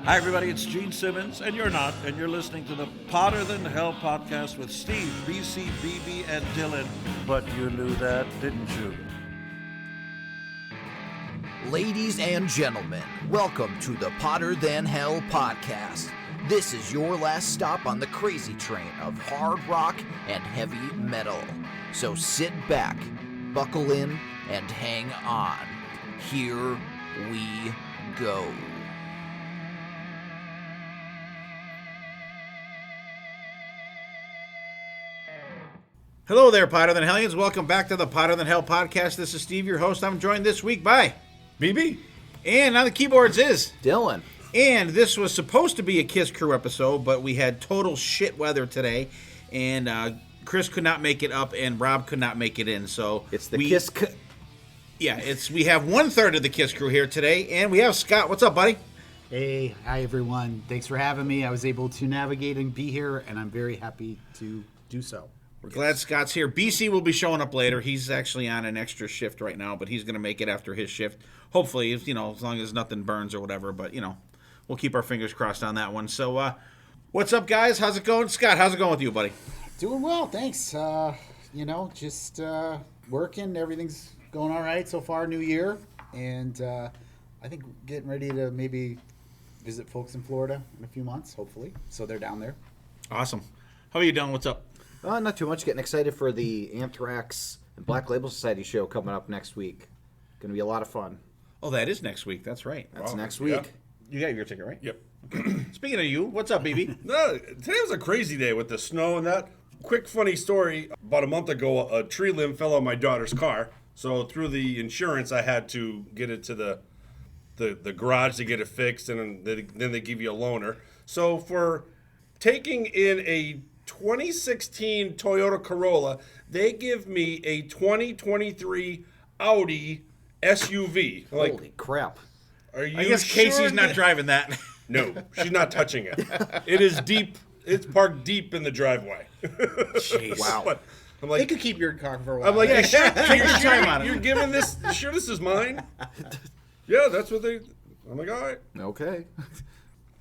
Hi, everybody. It's Gene Simmons, and you're not, and you're listening to the Potter Than Hell podcast with Steve, BC, BB, and Dylan. But you knew that, didn't you? Ladies and gentlemen, welcome to the Potter Than Hell podcast. This is your last stop on the crazy train of hard rock and heavy metal. So sit back, buckle in, and hang on. Here we go. Hello there, Potter Than Hellions. Welcome back to the Potter Than Hell podcast. This is Steve, your host. I'm joined this week by BB. And on the keyboards is Dylan. And this was supposed to be a KISS Krew episode, but we had total shit weather today, and Chris could not make it up, and Rob could not make it in. So It's the KISS Krew. Yeah, we have 1/3 of the KISS Krew here today, and we have Scott. What's up, buddy? Hey, hi everyone. Thanks for having me. I was able to navigate and be here, and I'm very happy to do so. We're glad Scott's here. BC will be showing up later. He's actually on an extra shift right now, but he's going to make it after his shift. Hopefully, as long as nothing burns or whatever. But, we'll keep our fingers crossed on that one. So, what's up, guys? How's it going? Scott, how's it going with you, buddy? Doing well, thanks. Just working. Everything's going all right so far, new year. And I think getting ready to maybe visit folks in Florida in a few months, hopefully. So they're down there. Awesome. How are you doing? What's up? Not too much. Getting excited for the Anthrax and Black Label Society show coming up next week. Going to be a lot of fun. Oh, that is next week. That's right. That's next week. Yeah. You got your ticket, right? Yep. Speaking of you, what's up, BB? No, today was a crazy day with the snow and that. Quick funny story. About a month ago, a tree limb fell on my daughter's car. So through the insurance, I had to get it to the garage to get it fixed, and then they give you a loaner. So for taking in a 2016 Toyota Corolla, they give me a 2023 Audi SUV. I'm like, Holy crap. are you I guess sure Casey's not driving that. No, she's not touching it. It is deep. It's parked deep in the driveway. Jeez. Wow. But I'm They like, could keep your car for a while. I'm like, you sure, Take your time on it. you're giving this? You sure this is mine? Yeah, that's what they. I'm like, all right, Okay.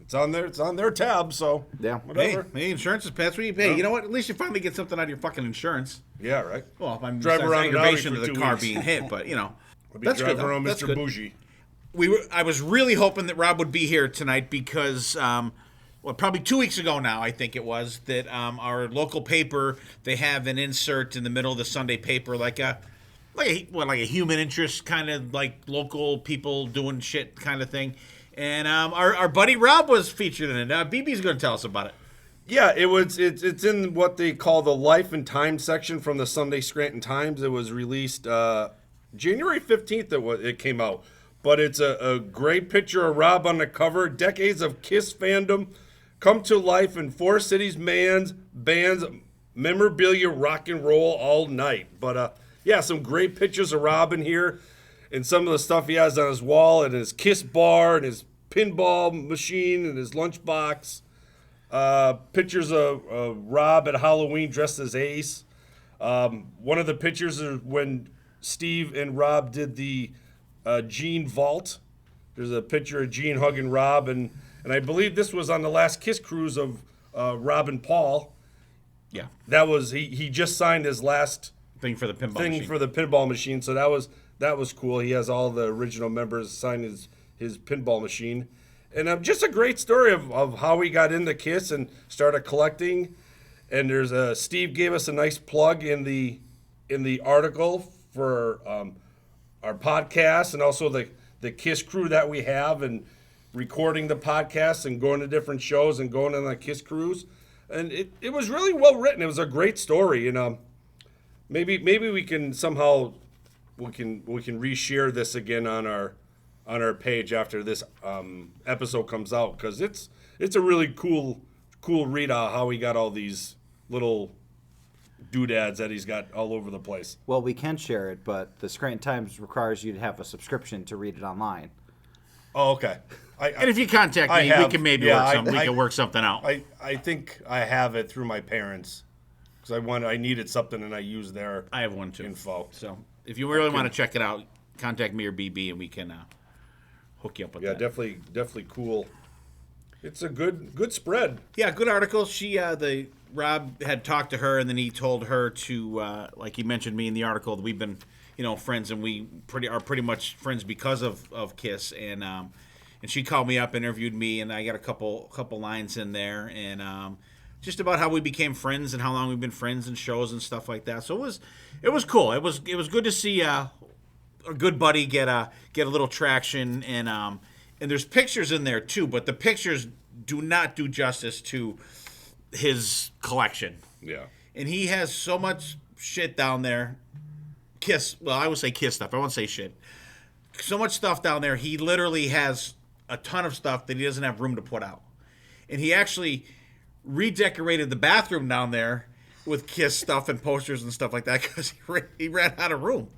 it's on their tab, so Yeah. whatever. Hey, insurance is that's what you pay. Yeah. You know what? At least you finally get something out of your fucking insurance. Yeah, right. Well, if I'm Drive besides around in Audi aggravation for of the 2 car weeks. being hit, but I'll be that's driving good. around That's Mr. good. Bougie. I was really hoping that Rob would be here tonight because, probably 2 weeks ago now, I think it was, that our local paper, they have an insert in the middle of the Sunday paper, like a human interest kind of like local people doing shit kind of thing. And our buddy Rob was featured in it. BB's going to tell us about it. Yeah, it's in what they call the Life and Time section from the Sunday Scranton Times. It was released January 15th. It came out, but it's a great picture of Rob on the cover. Decades of KISS fandom come to life in four cities, bands, memorabilia, rock and roll all night. But some great pictures of Rob in here, and some of the stuff he has on his wall, and his KISS bar, and his pinball machine, and his lunchbox. Pictures of Rob at Halloween dressed as Ace. One of the pictures is when Steve and Rob did the Gene Vault. There's a picture of Gene hugging Rob, and I believe this was on the last KISS cruise of Rob and Paul. Yeah. That was he just signed his last Thing for the pinball thing machine. for the pinball machine, so that was cool. He has all the original members sign his pinball machine. And just a great story of how he got into KISS and started collecting. And there's Steve gave us a nice plug in the article for our podcast, and also the KISS Krew that we have, and recording the podcast and going to different shows and going on the KISS cruise. And it was really well written. It was a great story, and maybe we can somehow we can reshare this again on our page after this episode comes out, because it's a really cool read on how he got all these little doodads that he's got all over the place. Well, we can share it, but the Scranton Times requires you to have a subscription to read it online. Oh, okay. And if you contact me, we can maybe work something out. I think I have it through my parents, because I needed something and I used their I have one too. info. So if you really want to check it out, contact me or BB, and we can hook you up with Yeah, that. definitely cool It's a good spread. Yeah, good article. Rob had talked to her, and then he told her to, like he mentioned me in the article, that we've been, friends, and we are pretty much friends because of KISS, and she called me up, interviewed me, and I got a couple lines in there, and just about how we became friends and how long we've been friends and shows and stuff like that. So it was cool. It was good to see a good buddy get a little traction, and there's pictures in there too, but the pictures do not do justice to his collection. Yeah. And he has so much shit down there. KISS, well, I would say KISS stuff. I won't say shit. So much stuff down there. He literally has a ton of stuff that he doesn't have room to put out. And he actually redecorated the bathroom down there with KISS stuff and posters and stuff like that because he ran out of room.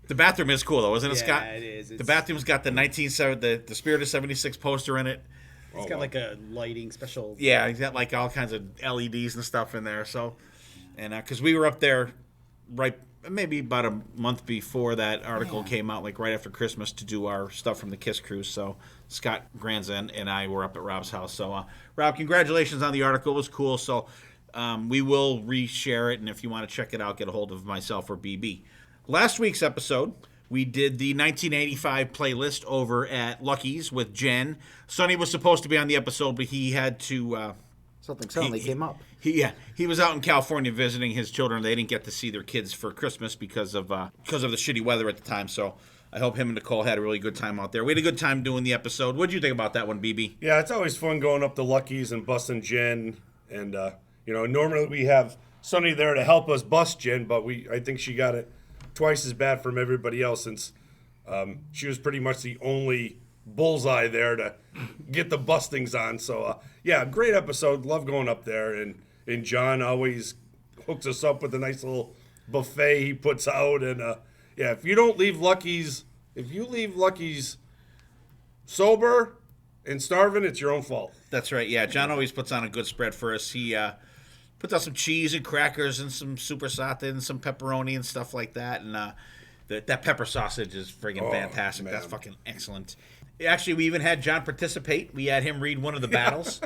The bathroom is cool, though, isn't it, Scott? Yeah, it is. The bathroom's got the Spirit of 76 poster in it. It's got like a lighting special. Yeah, he's got like all kinds of LEDs and stuff in there. So, and because we were up there maybe about a month before that article came out, like right after Christmas, to do our stuff from the KISS Krew. So Scott, Granza, and I were up at Rob's house. So Rob, congratulations on the article. It was cool. So we will reshare it, and if you want to check it out, get a hold of myself or BB. Last week's episode, we did the 1985 playlist over at Lucky's with Jen. Sonny was supposed to be on the episode, but he had to... Something suddenly came up. He was out in California visiting his children. They didn't get to see their kids for Christmas because of the shitty weather at the time. So I hope him and Nicole had a really good time out there. We had a good time doing the episode. What did you think about that one, BB? Yeah, it's always fun going up to Lucky's and busting Jen. And, normally we have Sonny there to help us bust Jen, but I think she got it twice as bad from everybody else since she was pretty much the only bullseye there to get the bustings on. So, great episode. Love going up there. And John always hooks us up with a nice little buffet he puts out. And, if you leave Lucky's sober and starving, it's your own fault. That's right. Yeah, John always puts on a good spread for us. He puts out some cheese and crackers and some supersata and some pepperoni and stuff like that. And that pepper sausage is friggin' fantastic. Man. That's fucking excellent. Actually, we even had John participate. We had him read one of the battles,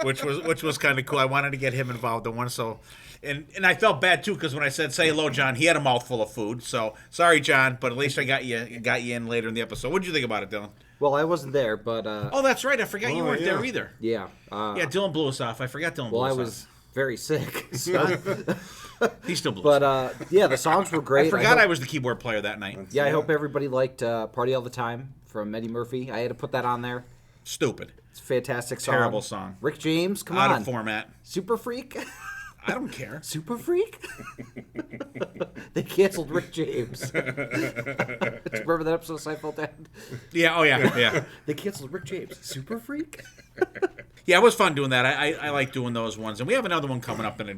which was kind of cool. I wanted to get him involved in one. So, and I felt bad too because when I said say hello, John, he had a mouthful of food. So sorry, John, but at least I got you in later in the episode. What did you think about it, Dylan? Well, I wasn't there, but... oh, that's right. I forgot you weren't there either. Yeah. Dylan blew us off. I forgot Dylan blew us off. Well, I was very sick. So. He still blew us off. But, the songs were great. I forgot I was the keyboard player that night. Yeah, I hope everybody liked Party All the Time from Eddie Murphy. I had to put that on there. Stupid. It's a fantastic song. Terrible song. Rick James, come on. Out of format. Super Freak? I don't care. Super Freak? They canceled Rick James. Remember that episode of Seinfeld, Dad? Yeah, oh yeah. They canceled Rick James. Super Freak? Yeah, it was fun doing that. I like doing those ones. And we have another one coming up in a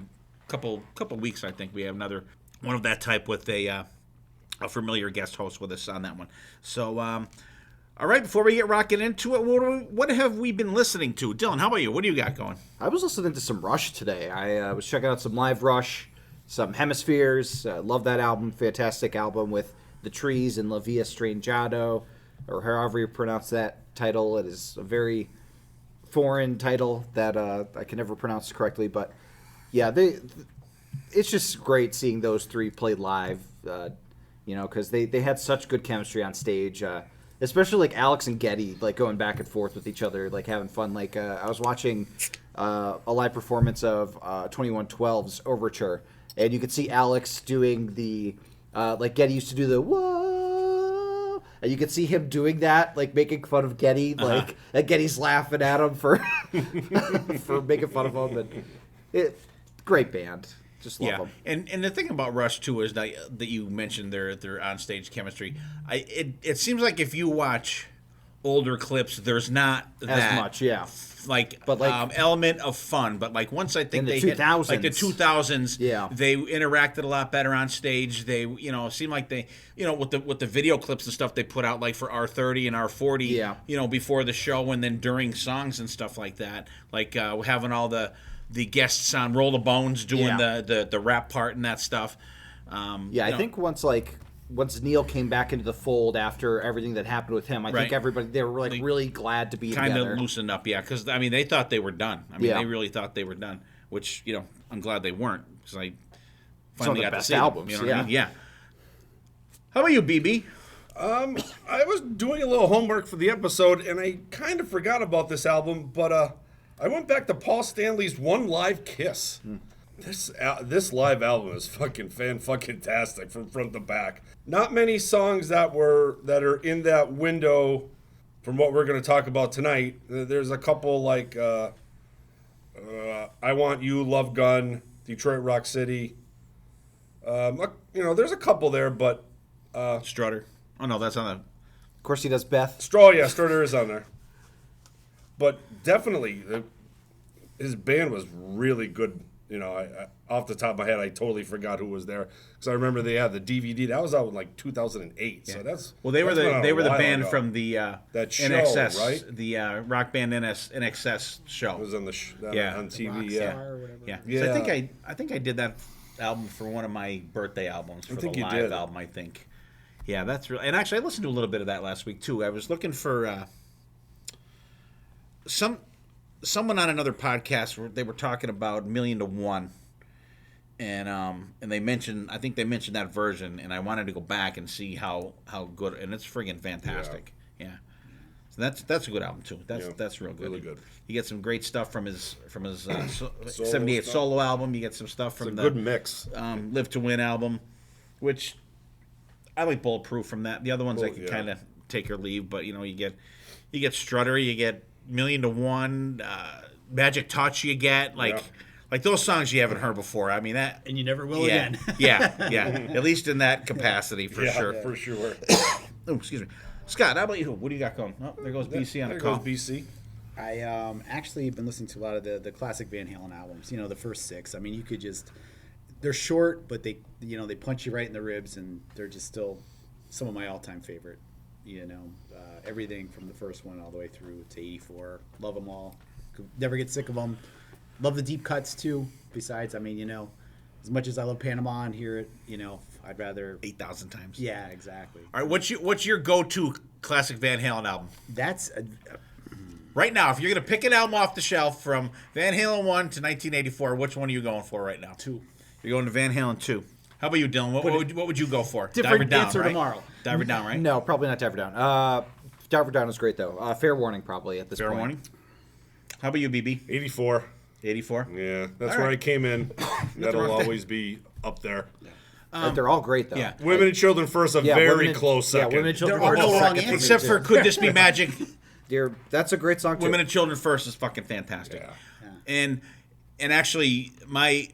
couple weeks, I think. We have another one of that type with a familiar guest host with us on that one. So, all right, before we get rocking into it, what have we been listening to? Dylan, how about you? What do you got going? I was listening to some Rush today. I was checking out some live Rush, some Hemispheres. Love that album. Fantastic album with The Trees and La Via Strangado, or however you pronounce that title. It is a very foreign title that I can never pronounce correctly. But, yeah, it's just great seeing those three play live, because they had such good chemistry on stage. Especially like Alex and Geddy, like going back and forth with each other, like having fun. Like I was watching a live performance of 2112's Overture, and you could see Alex doing the like Geddy used to do the whoa, and you could see him doing that, like making fun of Geddy, like and Geddy's laughing at him for for making fun of him. And great band. Just love them. And the thing about Rush too is that you mentioned their onstage chemistry. It seems like if you watch older clips, there's not as much, element of fun. But like once I think they hit like the 2000s, they interacted a lot better on stage. They seemed like they with the video clips and stuff they put out like for R30 and R40, before the show and then during songs and stuff like that. Like having all the guests on Roll the Bones doing the rap part and that stuff. I think once like once Neil came back into the fold after everything that happened with him, I think Right. everybody, they were like really glad to be kind together. of loosened up, yeah, because I mean they thought they were done. I mean Yeah. they really thought they were done, which I'm glad they weren't because I Some of finally the got to best see them, albums, you know what I yeah. mean? Yeah. How about you, BB? I was doing a little homework for the episode, and I kind of forgot about this album, but I went back to Paul Stanley's One Live Kiss. This live album is fucking-tastic from front to back. Not many songs that are in that window from what we're going to talk about tonight. There's a couple like I Want You, Love Gun, Detroit Rock City. There's a couple there, but Strutter. Oh no, that's on the. Of course, he does Beth. Strutter is on there. But definitely, his band was really good. I off the top of my head, I totally forgot who was there because I remember they had the DVD. That was out in like 2008. So that's They were the band ago. from the That show, NXS, right? The rock band NXS show. It was on the Yeah. on TV. Rockstar Yeah, or whatever. Yeah. Yeah. So I think I did that album for one of my birthday albums for think the you live did. album. I think. Yeah, that's real. And actually, I listened to a little bit of that last week too. I was looking for someone on another podcast where they were talking about Million to One, and they mentioned I think they mentioned that version, and I wanted to go back and see how good, and it's friggin' fantastic. Yeah. So that's a good album too. That's real good. really good. You get some great stuff from his 78 stuff. solo album. You get some stuff from it's a the good mix. Live to Win album, which I like Bulletproof from that. The other ones I could yeah. kind of take or leave, but you get Strutter, you get Million to One, Magic Touch. You get like those songs you haven't heard before. I mean that, And you never will yeah, again. yeah. At least in that capacity for sure. For sure. Oh, excuse me, Scott. How about you? What do you got going? Oh, there goes BC on There a call. goes BC. I actually been listening to a lot of the classic Van Halen albums. The first 6. I mean, you could just they're short, but they they punch you right in the ribs, and they're just still some of my all-time favorite. Everything from the first one all the way through to 84. Love them all. Could never get sick of them. Love the deep cuts too. Besides, I mean, as much as I love Panama and hear it, I'd rather 8,000 times. Yeah, exactly. All right. What's your go-to classic Van Halen album? That's Right now, if you're going to pick an album off the shelf from Van Halen 1 to 1984, which one are you going for right now? 2. You're going to Van Halen 2. How about you, Dylan? What would you go for? Different Dive Her Down, answer right? tomorrow. Dive Her Down, right? No, probably not Dive Her Down. Dive Her Down is great, though. Fair Warning, probably, at this Fair point. Warning. How about you, BB? 84. 84? Yeah, that's All where right. I came in. That'll wrong. always be up there. They're all great, though. Yeah. Women and Children first, a Yeah, very Women and- close second. Yeah, Women and Children There are first no is wrong second for me, Except too. for Could This Be Magic? That's a great song, too. Women and Children First is fucking fantastic. Yeah. And actually, my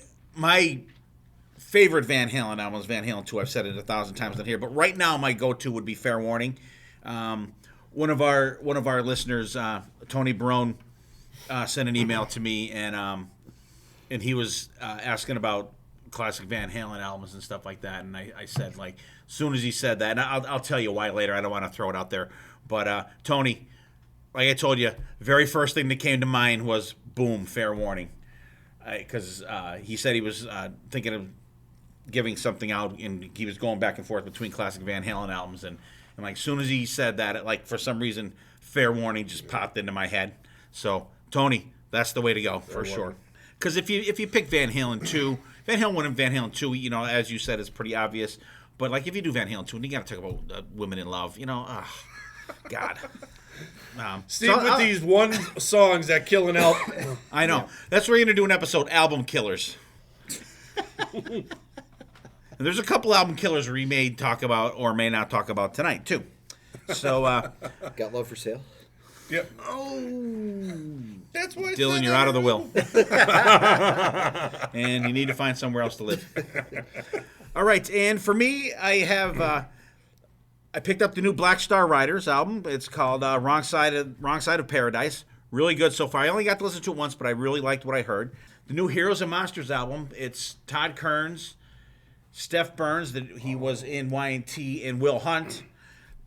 favorite Van Halen album is Van Halen 2. I've said it 1,000 times on here, but right now my go-to would be Fair Warning. One of our listeners, Tony Barone, sent an email to me, and he was asking about classic Van Halen albums and stuff like that, and I said, like, as soon as he said that, and I'll tell you why later. I don't want to throw it out there, but Tony, like I told you, very first thing that came to mind was boom, Fair Warning, because he said he was thinking of giving something out, and he was going back and forth between classic Van Halen albums, and like as soon as he said that, like for some reason, Fair Warning just popped into my head. So Tony, that's the way to go for sure. Because if you pick Van Halen 2, Van Halen 1 and Van Halen 2, as you said, it's pretty obvious. But like if you do Van Halen 2, and you got to talk about women in love, God. Steve, with these one songs that kill an album. I know. That's where we're going to do an episode, Album Killers. And there's a couple album killers we may talk about or may not talk about tonight, too. So, Got Love for Sale? Yep. Oh, that's why. Dylan, you're out of the will. And you need to find somewhere else to live. All right, and for me, I have I picked up the new Black Star Riders album. It's called Wrong Side of Paradise. Really good so far. I only got to listen to it once, but I really liked what I heard. The new Heroes and Monsters album. It's Todd Kearns, Steph Burns, that he was in Y&T, and Will Hunt.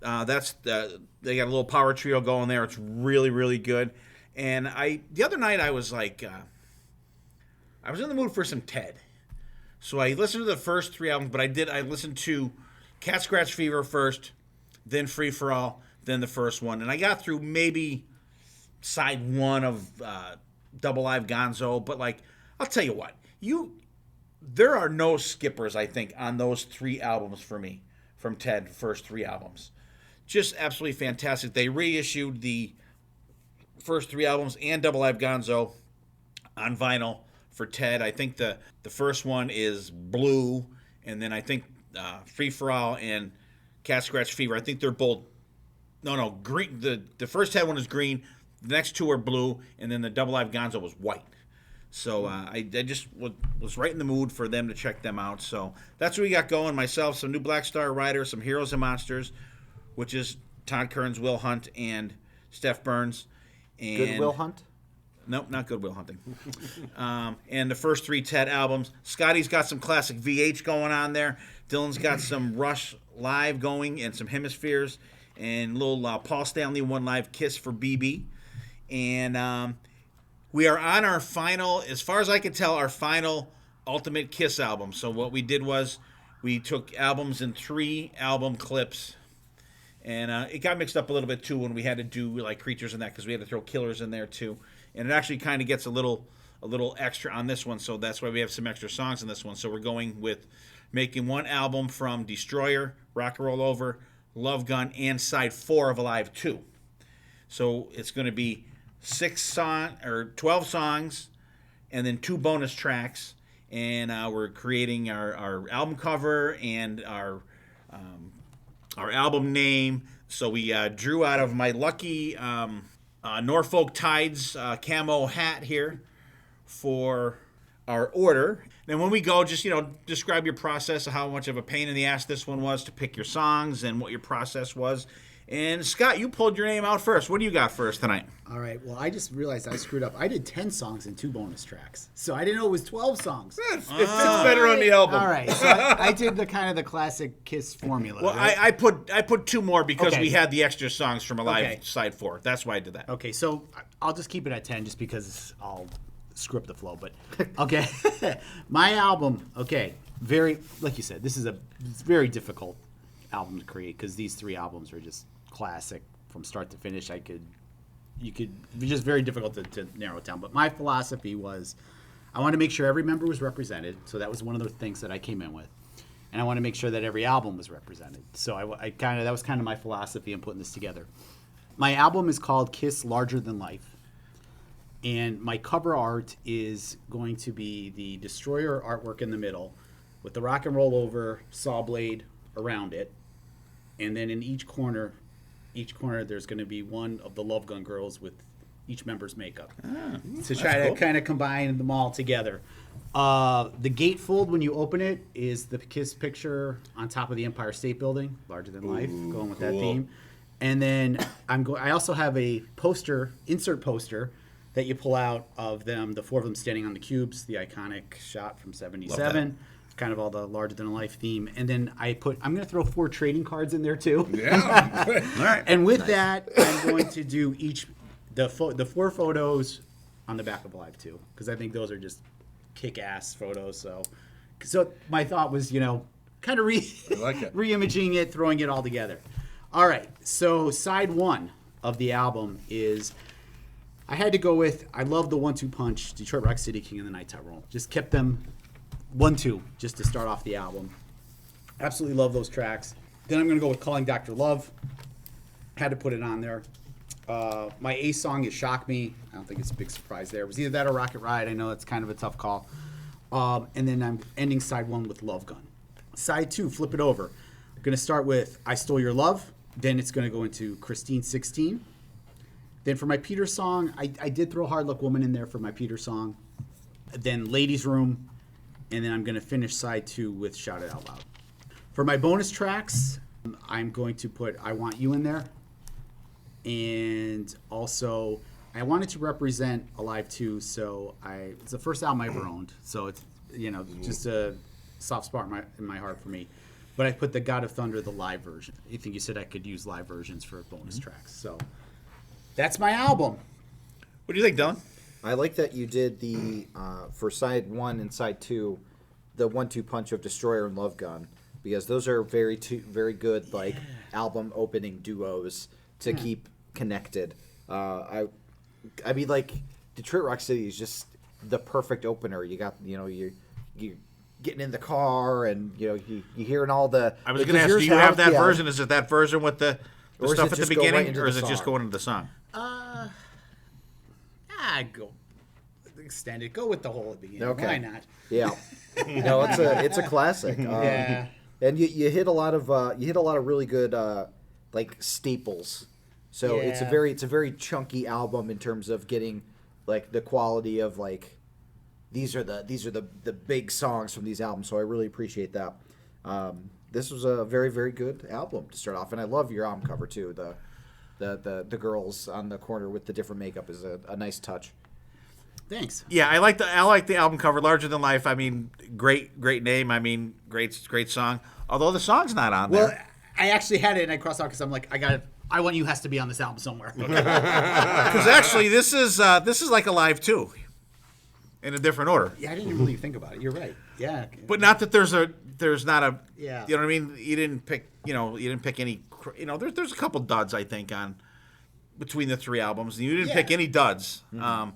They got a little power trio going there. It's really, really good. And the other night I was like, I was in the mood for some Ted. So I listened to the first 3 albums, but I listened to Cat Scratch Fever first, then Free For All, then the first one. And I got through maybe side one of Double Live Gonzo, but like, I'll tell you what, there are no skippers, I think, on those 3 albums for me, from Ted, first 3 albums. Just absolutely fantastic. They reissued the first 3 albums and Double Live Gonzo on vinyl for Ted. I think the first one is blue, and then I think Free For All and Cat Scratch Fever, I think they're both, no, green. The first Ted one is green, the next 2 are blue, and then the Double Live Gonzo was white. So I just was right in the mood for them to check them out. So that's what we got going. Myself, some new Black Star Riders, some Heroes and Monsters, which is Todd Kearns, Will Hunt, and Steph Burns. And Good Will Hunt? Nope, not Good Will Hunting. And the first 3 Ted albums. Scotty's got some classic VH going on there. Dylan's got some Rush live going and some Hemispheres. And little Paul Stanley One Live Kiss for BB. And we are on our final, as far as I can tell, our final Ultimate Kiss album. So what we did was we took albums in 3 album clips. And it got mixed up a little bit, too, when we had to do like Creatures and that, because we had to throw Killers in there, too. And it actually kind of gets a little extra on this one, so that's why we have some extra songs in this one. So we're going with making one album from Destroyer, Rock and Roll Over, Love Gun, and side 4 of Alive 2. So it's going to be 12 songs, and then 2 bonus tracks. And we're creating our album cover and our album name. So we drew out of my lucky Norfolk Tides camo hat here for our order. Then when we go, just, describe your process of how much of a pain in the ass this one was to pick your songs and what your process was. And Scott, you pulled your name out first. What do you got first tonight? All right. Well, I just realized I screwed up. I did 10 songs and 2 bonus tracks. So I didn't know it was 12 songs. It fits better on the album. All right. So I did the classic Kiss formula. Well, right? I put 2 more because Okay. we had the extra songs from Alive Okay. side 4. That's why I did that. Okay, so I'll just keep it at 10 just because I'll screw up the flow. But okay, my album. Okay, like you said, it's very difficult album to create because these 3 albums are just classic from start to finish. You could be just very difficult to narrow it down. But my philosophy was, I want to make sure every member was represented. So that was one of the things that I came in with, and I want to make sure that every album was represented. So that was kind of my philosophy in putting this together. My album is called Kiss Larger Than Life. And my cover art is going to be the Destroyer artwork in the middle with the Rock and Roll Over saw blade around it. And then in each corner there's going to be one of the Love Gun girls with each member's makeup. To try to kind of combine them all together. The gatefold, when you open it, is the Kiss picture on top of the Empire State Building, larger than life, going with that theme. And then I also have a insert poster that you pull out of them, the 4 of them standing on the cubes, the iconic shot from '77. It's kind of all the larger than life theme. And then I'm going to throw 4 trading cards in there too. Yeah. All right. And with that, I'm going to do the 4 photos on the back of Alive 2, because I think those are just kick-ass photos. So my thought was, kind of re-imaging it, throwing it all together. All right, so side 1 of the album is, I had to go with, I love the 1-2 punch, Detroit Rock City, King of the Night Tyrone. Just kept them 1-2 just to start off the album. Absolutely love those tracks. Then I'm going to go with Calling Dr. Love. Had to put it on there. My A song is Shock Me. I don't think it's a big surprise there. It was either that or Rocket Ride. I know it's kind of a tough call. And then I'm ending side 1 with Love Gun. Side 2, flip it over. I'm going to start with I Stole Your Love. Then it's going to go into Christine 16. Then for my Peter song, I did throw Hard Luck Woman in there for my Peter song. Then Ladies Room. And then I'm going to finish side 2 with Shout It Out Loud. For my bonus tracks, I'm going to put I Want You in there. And also, I wanted to represent Alive 2, so it's the first album I ever owned. So it's, just a soft spot in my heart for me. But I put the God of Thunder, the live version. I think you said I could use live versions for bonus tracks. So that's my album. What do you think, Dylan? I like that you did for side 1 and side 2, the 1-2 punch of Destroyer and Love Gun, because those are very good like album opening duos to keep connected. I mean, like Detroit Rock City is just the perfect opener. You got you getting in the car and you hearing all the. I was going to ask, do you have that version? Is it that version with the stuff at the beginning, or is it just going into the song? Go extend it. Go with the whole at the beginning. Okay. Why not? Yeah. No, it's a classic. Yeah. And you hit a lot of really good like staples. So it's a very chunky album in terms of getting like the quality of like these are the big songs from these albums. So I really appreciate that. This was a very, very good album to start off, and I love your album cover too. The girls on the corner with the different makeup is a nice touch. Thanks. Yeah, I like the album cover, Larger Than Life. I mean, great name. I mean, great song. Although the song's not on Well, there. I actually had it and I crossed out because I'm like, I Want You has to be on this album somewhere. Because actually, this is like a live too, in a different order. Yeah, I didn't really think about it. You're right. Yeah. But not that there's not a Yeah. You know what I mean? You didn't pick any. There's a couple duds I think on between the three albums. And you didn't pick any duds. Mm-hmm.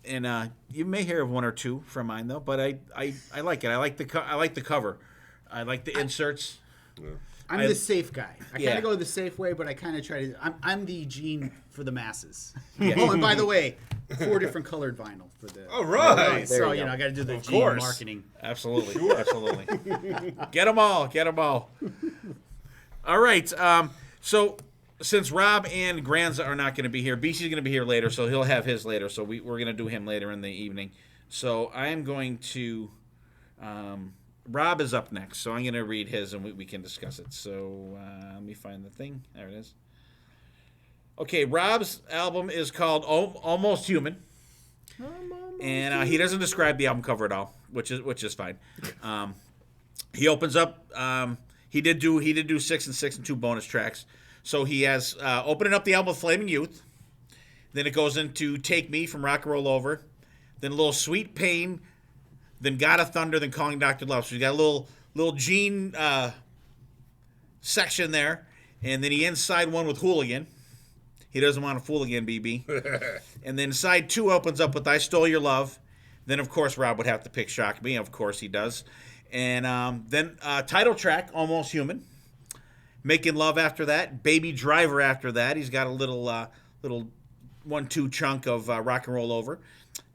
And you may hear of one or two from mine though. But I like it. I like the cover. I like the inserts. I'm the safe guy. I Yeah. kind of go the safe way, but I kind of try to. I'm the Gene for the masses. Yeah. Oh, and by the way, 4 different colored vinyl for the. All right. So you go. I got to do the Of Gene course. marketing. Absolutely. Absolutely. Get them all. All right. So since Rob and Granza are not going to be here, BC's going to be here later, so he'll have his later. So we're going to do him later in the evening. So I am going to. Rob is up next, so I'm going to read his and we can discuss it. So let me find the thing. There it is. Okay, Rob's album is called Almost Human. And he doesn't describe the album cover at all, which is fine. He opens up. He did do 6 and 6 and 2 bonus tracks. So he has opening up the album with Flaming Youth. Then it goes into Take Me from Rock and Roll Over. Then a little Sweet Pain. Then God of Thunder. Then Calling Dr. Love. So he's got a little Gene section there, and then he ends side 1 with Hooligan. He doesn't want to fool again, BB. And then side 2 opens up with I Stole Your Love. Then, of course, Rob would have to pick Shock Me. Of course he does. And then title track, Almost Human. Making Love after that. Baby Driver after that. He's got a little 1-2 chunk of Rock and Roll Over.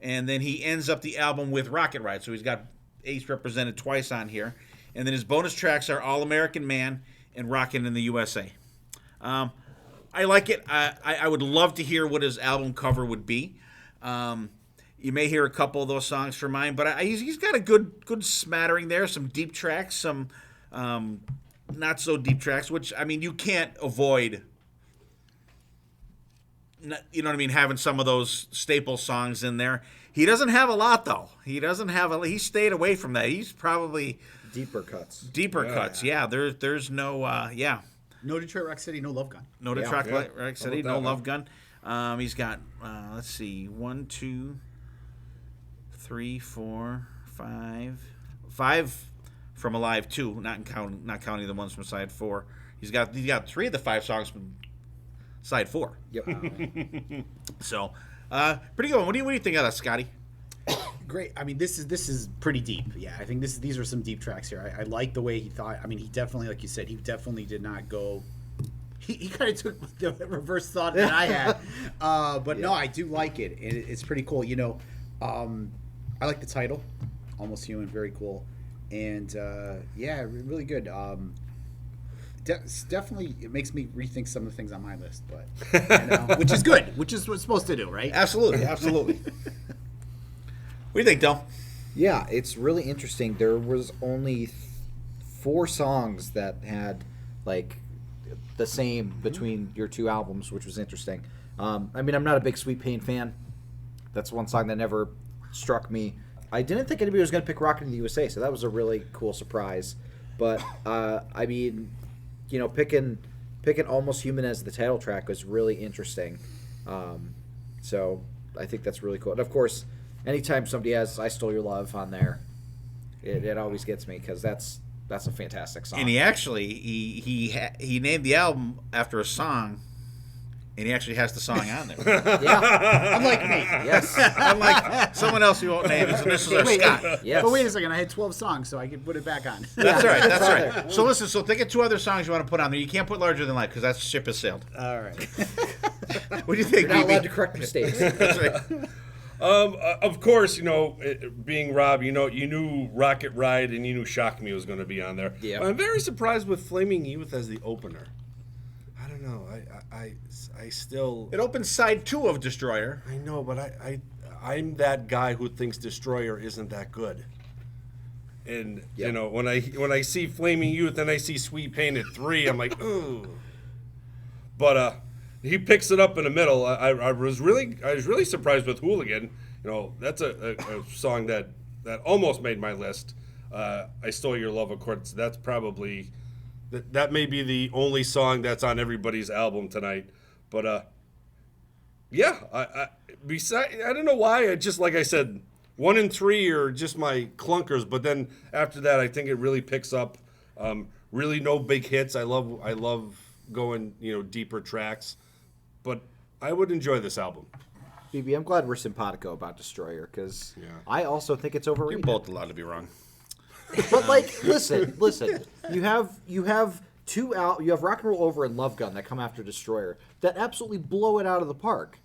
And then he ends up the album with Rocket Ride. So he's got Ace represented twice on here. And then his bonus tracks are All American Man and Rockin' in the USA. I like it. I would love to hear what his album cover would be. You may hear a couple of those songs from mine, but he's got a good smattering there. Some deep tracks, some not so deep tracks, which, I mean, you can't avoid, you know what I mean, having some of those staple songs in there. He doesn't have a lot, though. He stayed away from that. He's probably... Deeper cuts. Yeah. There's no, No Detroit Rock City, no Love Gun. No Detroit Rock City, no that Love Gun. He's got, let's see, 1, 2, 3, 4, 5 from Alive 2, not counting the ones from side 4. He's got 3 of the 5 songs from side 4. Yep. So, pretty good one. What do you think of that, Scotty? Great. I mean, this is pretty deep. Yeah, I think these are some deep tracks here. I like the way he thought. I mean, he definitely, like you said, he definitely did not go. He kind of took the reverse thought that I had. But no, I do like it. It's pretty cool. You know, I like the title, Almost Human. Very cool. And yeah, really good. Definitely, it makes me rethink some of the things on my list, but you know, which is good, which is what it's supposed to do, right? Absolutely. What do you think, Del? Yeah, it's really interesting. There was only 4 songs that had like the same between your 2 albums, which was interesting. I mean, I'm not a big Sweet Pain fan. That's one song that never struck me. I didn't think anybody was going to pick Rockin' in the USA, so that was a really cool surprise. But I mean, you know, picking Almost Human as the title track was really interesting. So I think that's really cool. And of course, anytime somebody has I Stole Your Love on there, it always gets me, because that's That's a fantastic song. And he actually he named the album after a song, and he actually has the song on there. Yeah. Unlike me. Yes. Unlike someone else we won't name, and this is our Scott. Yes. But wait a second, I had 12 songs, so I could put it back on. That's all right. That's It's all on right. So listen. So think of 2 other songs you want to put on there. You can't put Larger Than Life because that ship has sailed. All right. What do you think, You're not BB? allowed to correct mistakes. That's right. Of course, being Rob, you knew Rocket Ride and you knew Shock Me was going to be on there. Yeah. I'm very surprised with Flaming Youth as the opener. I don't know. I still. It opens side 2 of Destroyer. I know, but I'm that guy who thinks Destroyer isn't that good. And Yep. when I see Flaming Youth and I see Sweet Pain at 3, I'm like, ooh. But he picks it up in the middle. I was really surprised with Hooligan. That's a song that almost made my list. I Stole Your Love, of course. That's probably that may be the only song that's on everybody's album tonight. But yeah, I don't know why. I just, like I said, 1 and 3 are just my clunkers. But then after that, I think it really picks up. Really, no big hits. I love going deeper tracks. But I would enjoy this album. BB, I'm glad we're simpatico about Destroyer because I also think it's You're overrated. both allowed to be wrong. But listen. You have you have Rock and Roll Over and Love Gun that come after Destroyer that absolutely blow it out of the park.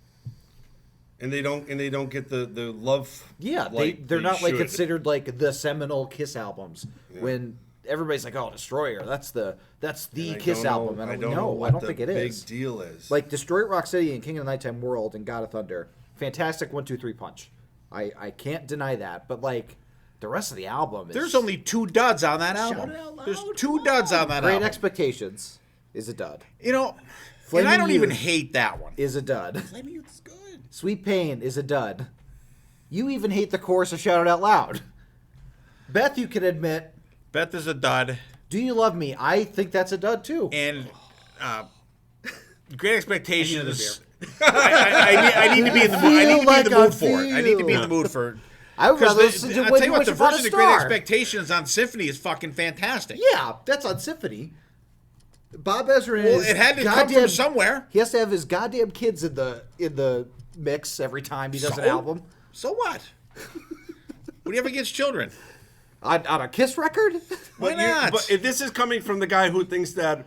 And they don't get the love. Yeah, like they're they not like should. considered like the seminal Kiss albums when everybody's like, "Oh, Destroyer, that's the And I Kiss don't know- album." And I I'm don't like, know no, what I don't the think it big is. deal is. Like Destroy Rock City and King of the Nighttime World and God of Thunder, fantastic 1, 2, 3 punch. I can't deny that, but like the rest of the album is There's only 2 duds on that album. it out loud, There's come 2 duds on that Great album. Expectations is a dud. And Flaming I don't even Youth hate that one. is a dud. Flaming Youth is good. Sweet Pain is a dud. You even hate the chorus of Shout It Out Loud. Beth, you can admit, Beth is a dud. Do You Love Me? I think that's a dud too. And Great Expectations. I need to be in the mood. I need to be in the mood for it. I need to be in the mood for. I would rather listen to I'll When tell You you what, Wish the Upon a version of Great Star. Expectations on Symphony is fucking fantastic. Yeah, that's on Symphony. Bob Ezrin Well, is it had to come from somewhere. He has to have his goddamn kids in the mix every time he does an album. So what? What do you have against children? On a Kiss record? Why not? But if this is coming from the guy who thinks that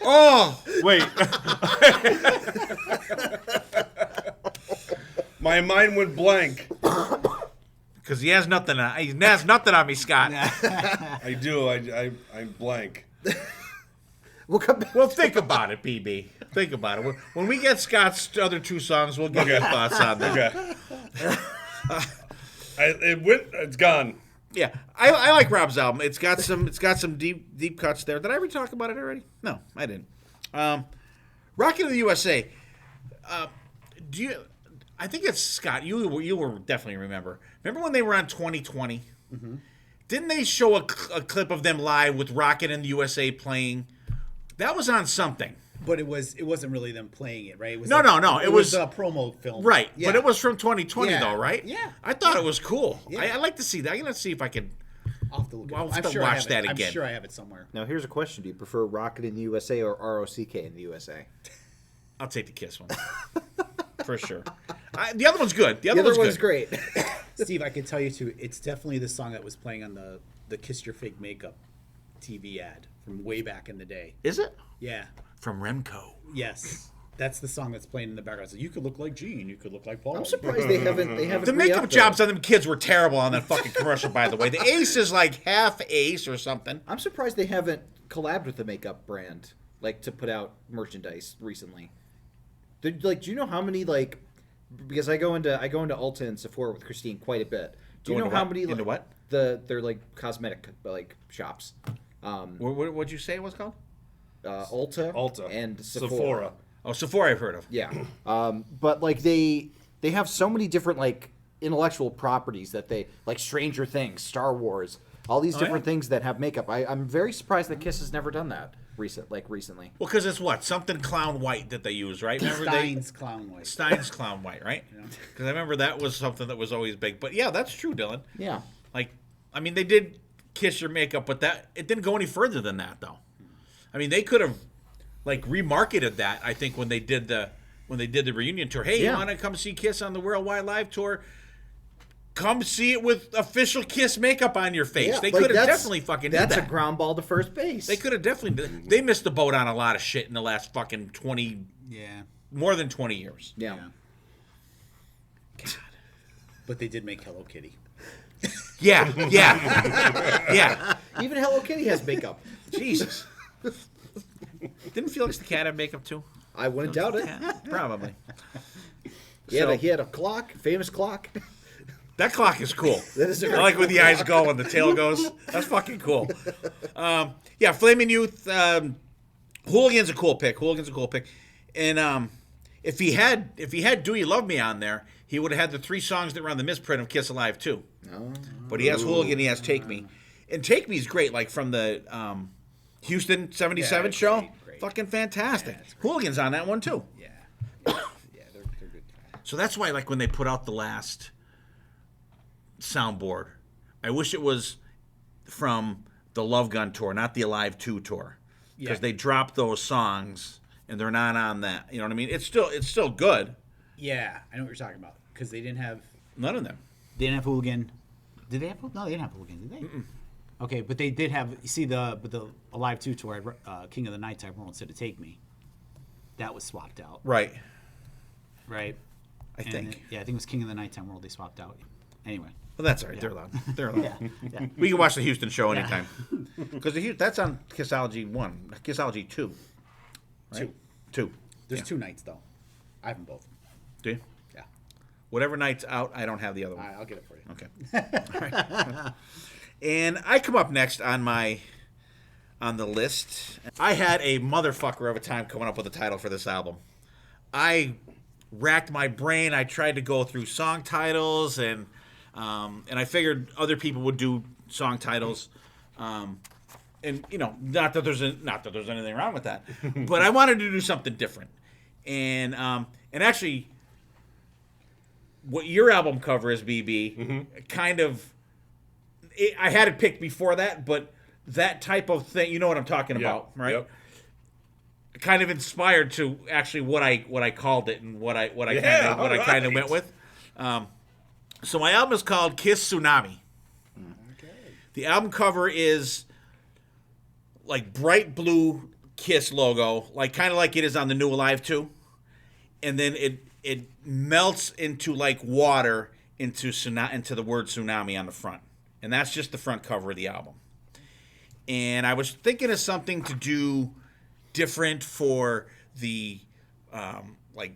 Oh, wait. My mind went blank. because he has nothing on me, Scott. I do. I'm blank. We'll come back. Well, think about it, BB. Think about it. When we get Scott's other 2 songs, we'll give your thoughts on that. Okay. It's gone. Yeah, I like Rob's album. It's got some deep cuts there. Did I ever talk about it already? No, I didn't. Rockin' in the USA. I think it's Scott. You will definitely remember. Remember when they were on 2020? Mm-hmm. Didn't they show a clip of them live with Rockin' in the USA playing? That was on something. But it wasn't really them playing it, right? It was No. It was was a promo film. Right, Yeah. but it was from 2020 Yeah. though, right? Yeah. I thought it was cool. Yeah. I like to see that. I'm gonna see if I can. I'll have to look it I'll up. have I'm to sure I watch have that it. again. I'm sure I have it somewhere. Now here's a question: do you prefer Rocket in the USA or ROCK in the USA? I'll take the Kiss one for sure. The other one's good. The The other one's one's good. great. Steve, I can tell you too. It's definitely the song that was playing on the Kiss Your Fake Makeup TV ad from way back in the day. Is it Yeah. from Remco? Yes. That's the song that's playing in the background. So you could look like Gene. You could look like Paul. I'm surprised they haven't. The makeup jobs on them kids were terrible on that fucking commercial. By the way, the Ace is like half Ace or something. I'm surprised they haven't collabed with the makeup brand like to put out merchandise recently. Like, do you know how many like? Because I go into Ulta and Sephora with Christine quite a bit. Do you know how many? Into what? They're like cosmetic like shops. What'd you say it was called? Ulta and Sephora. Oh, Sephora I've heard of. Yeah. But like they have so many different like intellectual properties that they like Stranger Things, Star Wars, all these different things that have makeup. I'm very surprised that Kiss has never done that recently. Well, because it's what? Something clown white that they use, right? Remember Stein's Clown White. Stein's clown white, right? Because I remember that was something that was always big. But yeah, that's true, Dylan. Yeah. Like I mean, they did Kiss Your Makeup, but it didn't go any further than that, though. I mean, they could have like remarketed that. I think when they did the reunion tour. Hey, you want to come see Kiss on the Worldwide Live Tour? Come see it with official Kiss makeup on your face. Yeah, they like could have definitely fucking did that. That's a ground ball to first base. They could have definitely. They missed the boat on a lot of shit in the last fucking 20. Yeah. More than 20 years. Yeah. God. But they did make Hello Kitty. Yeah. Yeah. Even Hello Kitty has makeup. Jesus. Didn't Felix the Cat have makeup too? I wouldn't doubt it. Yeah, probably. He had a clock, famous clock. That clock is cool. That is I like when the eyes go and the tail goes. That's fucking cool. Yeah, Flaming Youth. Hooligan's a cool pick. And if he had Do You Love Me on there, he would have had the 3 songs that were on the misprint of Kiss Alive too. Oh. But he has Hooligan. He has Take Me, and Take Me is great. Like from the Houston '77 show. Great. Fucking fantastic. Hooligan's on that one too. Yeah. Yeah, they're good. So that's why, like, when they put out the last soundboard, I wish it was from the Love Gun tour, not the Alive 2 tour, because they dropped those songs and they're not on that. You know what I mean? It's still good. Yeah, I know what you're talking about because they didn't have They didn't have Hooligan. Did they have? No, they didn't have Hooligan. Did they? Mm-mm. Okay, but they did have. You see the Alive 2 tour, King of the Nighttime World instead of Take Me. That was swapped out. Right. I think it was King of the Nighttime World they swapped out. Anyway. Well, that's all right. Yeah. They're allowed. Yeah. We can watch the Houston show anytime. Because that's on Kissology 1. Kissology 2. Right? 2. There's 2 nights, though. I have them both. Do you? Yeah. Whatever night's out, I don't have the other one. All right, I'll get it for you. Okay. All right. And I come up next on the list. I had a motherfucker of a time coming up with a title for this album. I racked my brain. I tried to go through song titles and I figured other people would do song titles. And not that there's anything wrong with that, but I wanted to do something different. And actually, what your album cover is, BB, kind of. I had it picked before that, but that type of thing, you know what I'm talking about, right? Yep. Kind of inspired to actually what I called it and what I kind of went with. So my album is called Kiss Tsunami. Okay. The album cover is like bright blue Kiss logo, like kind of like it is on the new Alive 2, and then it melts into like water into the word tsunami on the front. And that's just the front cover of the album. And I was thinking of something to do different for the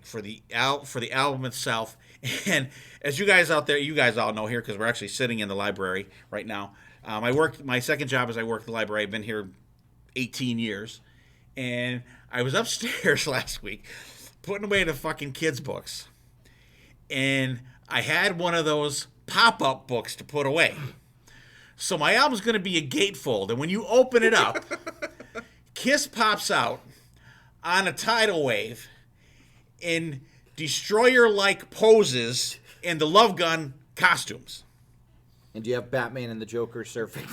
for the album itself. And as you guys out there, you guys all know here because we're actually sitting in the library right now. My second job is I work at the library. I've been here 18 years. And I was upstairs last week putting away the fucking kids' books. And I had one of those pop-up books to put away. So my album's going to be a gatefold, and when you open it up, Kiss pops out on a tidal wave in destroyer-like poses and the Love Gun costumes. And do you have Batman and the Joker surfing?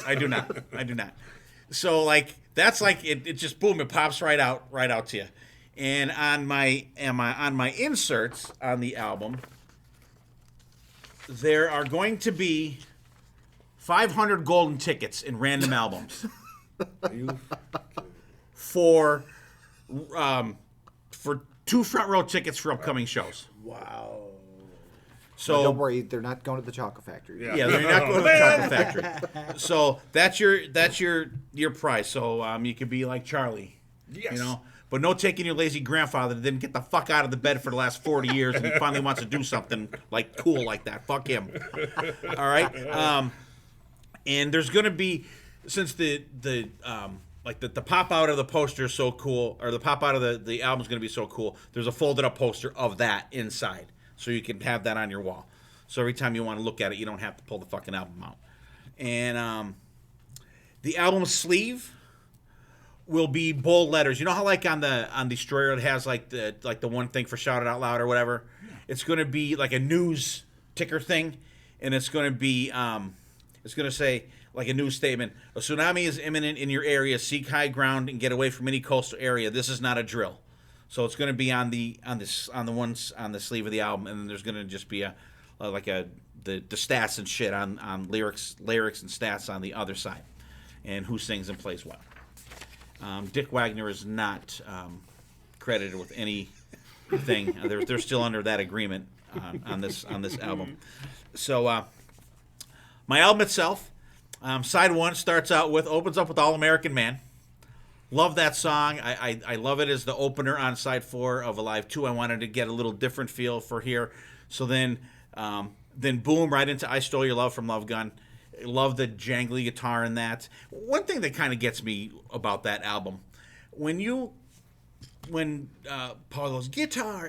I do not. So like that's like it just boom, it pops right out to you. And on my inserts on the album, there are going to be 500 golden tickets in random albums for 2 front row tickets for upcoming shows. Wow. So don't worry, they're not going to the Chocolate Factory. Yeah, they're not going to the Chocolate Factory. So that's your prize. So you could be like Charlie, but no taking your lazy grandfather that didn't get the fuck out of the bed for the last 40 years and he finally wants to do something like cool like that. Fuck him. All right. And there's gonna be, since the pop out of the poster is so cool, or the pop out of the album is gonna be so cool. There's a folded up poster of that inside, so you can have that on your wall. So every time you want to look at it, you don't have to pull the fucking album out. And the album sleeve will be bold letters. You know how like on Destroyer it has like the one thing for Shout It Out Loud or whatever? Yeah. It's gonna be like a news ticker thing. and it's going to be it's going to say like a news statement: a tsunami is imminent in your area. Seek high ground and get away from any coastal area. This is not a drill. So it's going to be on the ones on the sleeve of the album, and then there's going to just be the stats and shit on lyrics and stats on the other side, and who sings and plays well. Dick Wagner is not credited with anything. They're still under that agreement on this album. So my album itself, side one opens up with All American Man. Love that song. I love it as the opener on side 4 of Alive 2. I wanted to get a little different feel for here. So then boom, right into I Stole Your Love from Love Gun. Love the jangly guitar in that. One thing that kind of gets me about that album, when Paul goes guitar,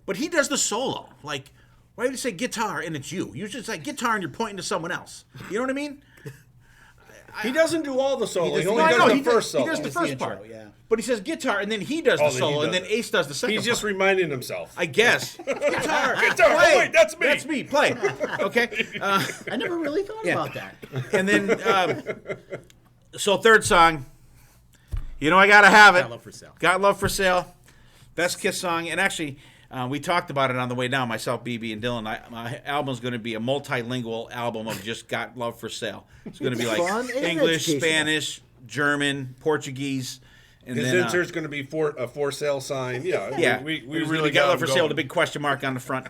but he does the solo. Like, why do you say guitar and it's you? Usually it's like guitar and you're pointing to someone else. You know what I mean? He doesn't do all the solo. He only No, I does know, the he first solo. He does the first intro, part. yeah. But he says guitar, and then he does the then he solo, does and then it. Ace does the second He's just part. reminding himself. I guess. Guitar. Play. Oh, wait, that's me. That's me. Play. Okay. I never really thought about that. And then, so third song, You Know I Gotta Have It. Got Love for Sale. Got Love for Sale. Best Kiss song. And actually, we talked about it on the way down, myself, BB, and Dylan. My album's going to be a multilingual album of just Got Love for Sale. It's going to be like Fun and English, educational. Spanish, German, Portuguese. And His then, insert's going to be a for sale sign. Yeah, yeah, we There's really Got Love for him Sale going. with a big question mark on the front.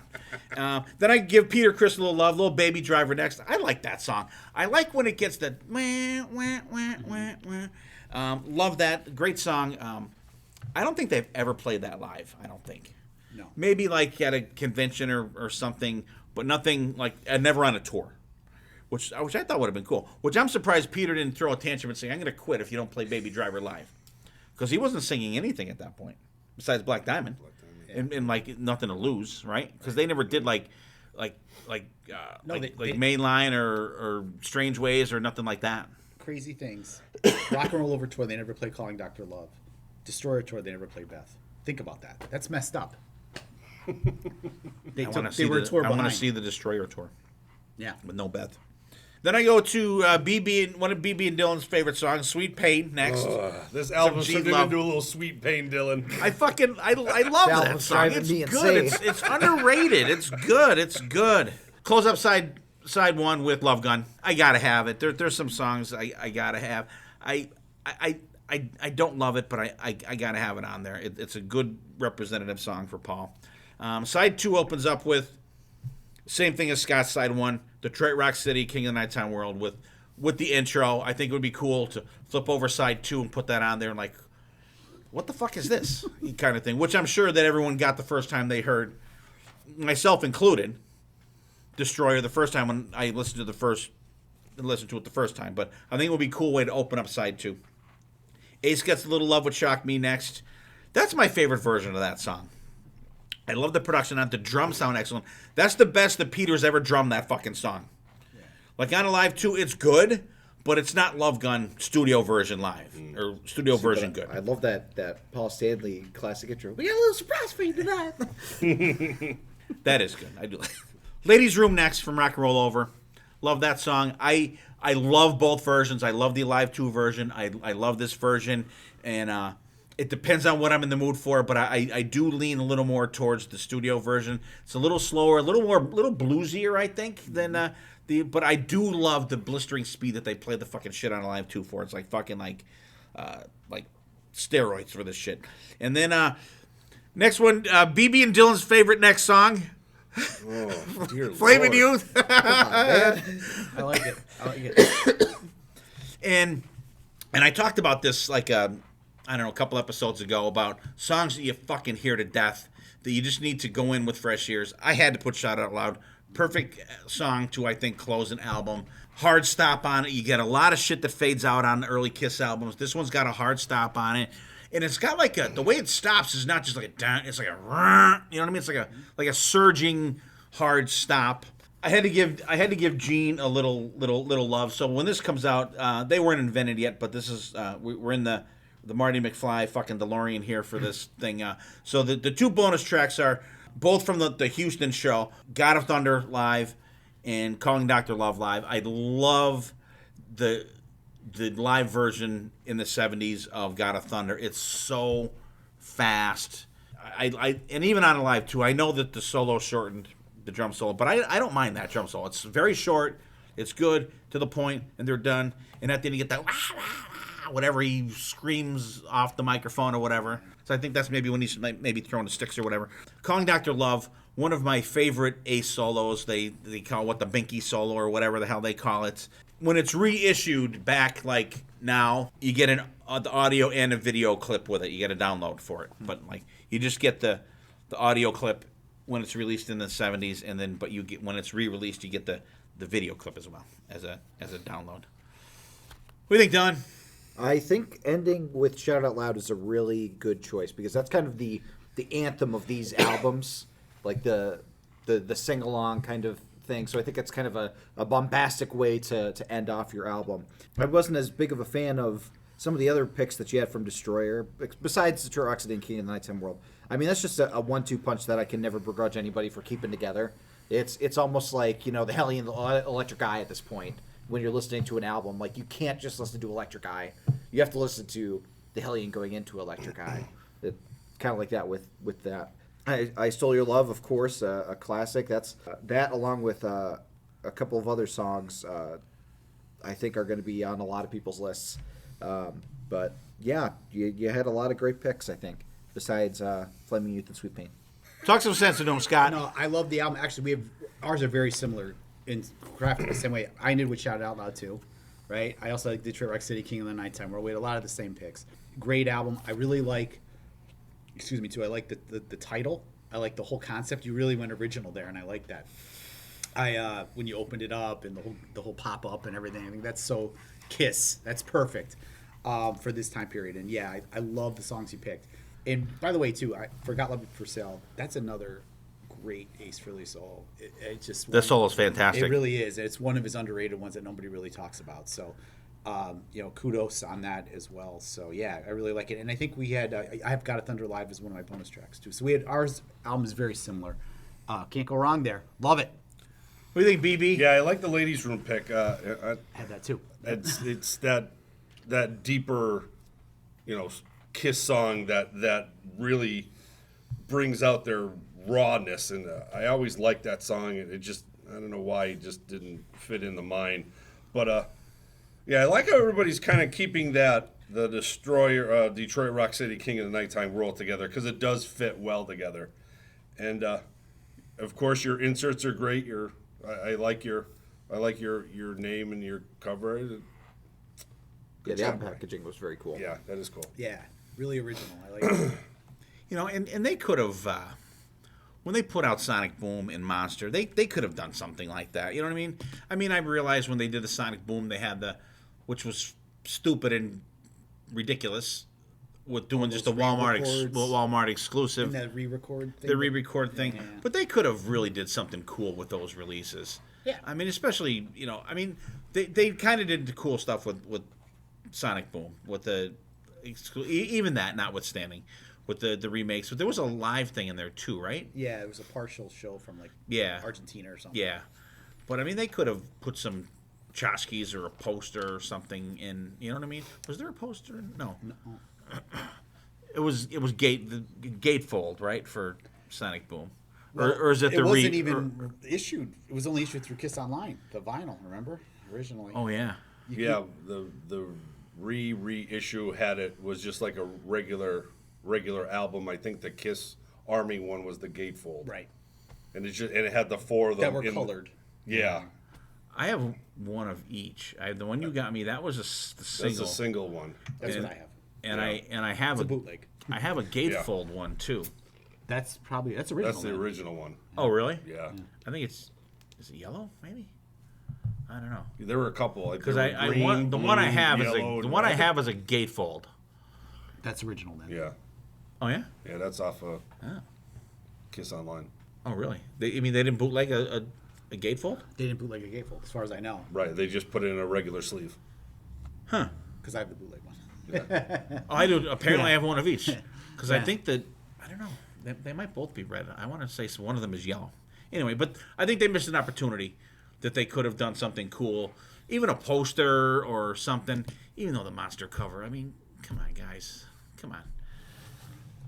Then I give Peter Criss a little love, little Baby Driver next. I like that song. I like when it gets the wah, wah, wah, wah, wah. Love that. Great song. I don't think they've ever played that live. I don't think. No. Maybe like at a convention or something, but nothing like never on a tour. Which I thought would have been cool. Which I'm surprised Peter didn't throw a tantrum and say, "I'm going to quit if you don't play Baby Driver live," because he wasn't singing anything at that point besides Black Diamond, and like nothing to lose, right? Because they never did like Mainline or Strange Ways or nothing like that. Crazy things. Rock and Roll Over Tour, they never played Calling Dr. Love. Destroyer Tour, they never played Beth. Think about that. That's messed up. They I want were a tour to behind. see the Destroyer tour Yeah. with no Beth. Then I go to one of BB and Dylan's favorite songs, "Sweet Pain." Next, This album's G turned Love. into a little sweet pain, Dylan. I love that album's song. driving It's me good. insane. It's underrated. It's good. It's good. Close up side one with "Love Gun." I gotta have it. There's some songs I gotta have. I don't love it, but I gotta have it on there. It's a good representative song for Paul. Side 2 opens up with same thing as Scott's side 1, Detroit Rock City, King of the Nighttime World with the intro. I think it would be cool to flip over side 2 and put that on there and like, what the fuck is this? kind of thing, which I'm sure that everyone got the first time they heard, myself included, Destroyer the first time when I listened to it the first time. But I think it would be a cool way to open up side 2. Ace Gets a Little Love Would Shock Me next. That's my favorite version of that song. I love the production on it. The drums sound excellent. That's the best that Peter's ever drummed that fucking song. Yeah. Like on Alive 2, it's good, but it's not Love Gun studio version live or studio version good. I love that Paul Stanley classic intro. We got a little surprise for you tonight. That is good. I do. Ladies' Room next from Rock and Roll Over. Love that song. I love both versions. I love the Alive 2 version. I love this version, and it depends on what I'm in the mood for, but I do lean a little more towards the studio version. It's a little slower, a little bluesier, I think, than but I do love the blistering speed that they play the fucking shit on Alive 2 for. It's like fucking like steroids for this shit. And then Next one, BB and Dylan's favorite next song. Oh, dear Flaming Lord. Youth. I like it. And I talked about this like I don't know, a couple episodes ago about songs that you fucking hear to death that you just need to go in with fresh ears. I had to put Shout Out Loud. Perfect song to, I think, close an album. Hard stop on it. You get a lot of shit that fades out on the early Kiss albums. This one's got a hard stop on it. And it's got like the way it stops is not just like a down, it's like a, you know what I mean? It's like a surging hard stop. I had to give Gene a little love. So when this comes out, they weren't invented yet, but this is we're in the Marty McFly fucking DeLorean here for this thing. So the two bonus tracks are both from the Houston show, God of Thunder live, and Calling Dr. Love live. I love the live version in the 70s of God of Thunder. It's so fast. I and even on a live too, I know that the solo shortened the drum solo, but I don't mind that drum solo. It's very short, it's good, to the point, and they're done. And at the end you get that whatever he screams off the microphone or whatever. So I think that's maybe when he's maybe throwing the sticks or whatever. Calling Dr. Love, one of my favorite Ace solos. They call what the Binky solo or whatever the hell they call it. When it's reissued back like now, you get the audio and a video clip with it. You get a download for it, but like you just get the audio clip when it's released in the 70s, and then but you get when it's re-released, you get the video clip as well as a download. What do you think, Don? I think ending with Shout Out Loud is a really good choice because that's kind of the anthem of these albums, like the sing-along kind of thing. So I think it's kind of a bombastic way to end off your album. I wasn't as big of a fan of some of the other picks that you had from Destroyer, besides Detroit Rock City and King of the Nighttime World. I mean, that's just a 1-2 punch that I can never begrudge anybody for keeping together. It's almost like, the Hellion Electric Eye at this point. When you're listening to an album, like you can't just listen to Electric Eye. You have to listen to the Hellion going into Electric Eye. Kind of like that with that. I Stole Your Love, of course, a classic. That's that along with a couple of other songs I think are going to be on a lot of people's lists. But yeah, you had a lot of great picks, I think, besides Flaming Youth and Sweet Pain. Talk some sense into him, Scott. No, I love the album. Actually, ours are very similar in crafted the same way. I did with Shout It Out Loud too, right? I also like Detroit Rock City, King of the Nighttime World. We had a lot of the same picks. Great album. I really like. Excuse me, too. I like the title. I like the whole concept. You really went original there, and I like that. When you opened it up and the whole pop up and everything, I think that's so KISS. That's perfect for this time period. And yeah, I love the songs you picked. And by the way, too, I forgot Love for Sale. That's another great Ace Frehley solo. It just the solo's fantastic. It really is. It's one of his underrated ones that nobody really talks about. So, kudos on that as well. So yeah, I really like it. And I think we had I have Got a Thunder Live as one of my bonus tracks too. So we had our album is very similar. Can't go wrong there. Love it. What do you think, BB? Yeah, I like the ladies' room pick. I had that too. It's that deeper, Kiss song that really brings out their rawness, and I always liked that song. It just, I don't know why it just didn't fit in the mind, but yeah, I like how everybody's kind of keeping the Destroyer, Detroit Rock City, King of the Nighttime World together, because it does fit well together. And of course your inserts are great. I like your name and your cover. Yeah, the album packaging was very cool. Yeah, that is cool. Yeah, really original. I like it. And they could have, when they put out Sonic Boom and Monster, they could have done something like that. You know what I mean? I mean, I realized when they did the Sonic Boom, they had which was stupid and ridiculous, with doing just a Walmart exclusive. And that re-record thing. The re-record thing. Yeah. But they could have really did something cool with those releases. Yeah. I mean, especially, they kind of did the cool stuff with Sonic Boom, with even that notwithstanding, with the remakes. But there was a live thing in there too, right? Yeah, it was a partial show from Argentina or something. Yeah. But I mean, they could have put some tchotchkes or a poster or something in. You know what I mean? Was there a poster? No. It was the gatefold, right, for Sonic Boom, or is it the it wasn't even issued. It was only issued through Kiss Online, the vinyl. Remember originally? Oh yeah. The reissue was just like a regular album. I think the Kiss Army one was the gatefold, Right. And it had the four of them That were colored. Yeah. I have one of each. The one you got me, that was the single. That's a single one. That's what I have. And I have It's a bootleg. I have a gatefold one too. That's original. That's the original one. Oh really? Yeah. I think is it yellow maybe? I don't know. There were a couple. Because the one I have is a gatefold. That's original then. Yeah. Oh yeah. Yeah, that's off of Kiss Online. Oh really? They didn't bootleg a gatefold? They didn't bootleg a gatefold, as far as I know. Right. They just put it in a regular sleeve. Huh. Because I have the bootleg one. Oh, I do. Apparently, I have one of each. Because I think that I don't know. They might both be red. I want to say one of them is yellow. Anyway, but I think they missed an opportunity. that they could have done something cool, even a poster or something. Even though the Monster cover, I mean, come on, guys, come on.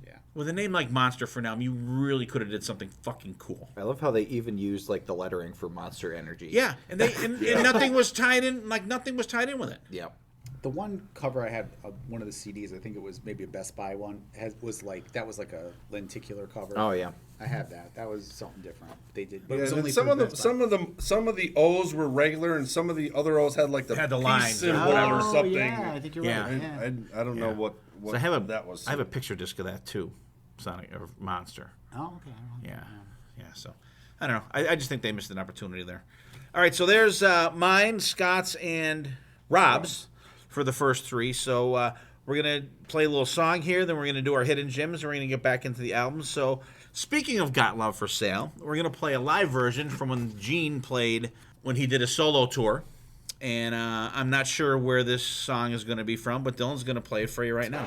Yeah. With a name like Monster for now, you really could have did something fucking cool. I love how they even used like the lettering for Monster Energy. Yeah, and and nothing was tied in. Like nothing was tied in with it. Yep. The one cover I had, one of the CDs, I think it was maybe a Best Buy one, was like a lenticular cover. Oh yeah. I have that. That was something different. They did. Yeah, But it was and only some for of the Best Buy. some of the O's were regular, and some of the other O's had like the Had the peace lines. and whatever Oh, something. yeah, I think you're Yeah. right. Yeah. I don't know what So I have that was. I have a picture disc of that too, Sonic or Monster. Oh, okay. Yeah. So I don't know. I just think they missed an opportunity there. All right, so there's mine, Scott's, and Rob's for the first three. So we're gonna play a little song here. Then we're gonna do our hidden gems. And we're gonna get back into the albums. So speaking of Got Love for Sale, we're gonna play a live version from when Gene played when he did a solo tour. And I'm not sure where this song is gonna be from, but Dylan's gonna play it for you right now.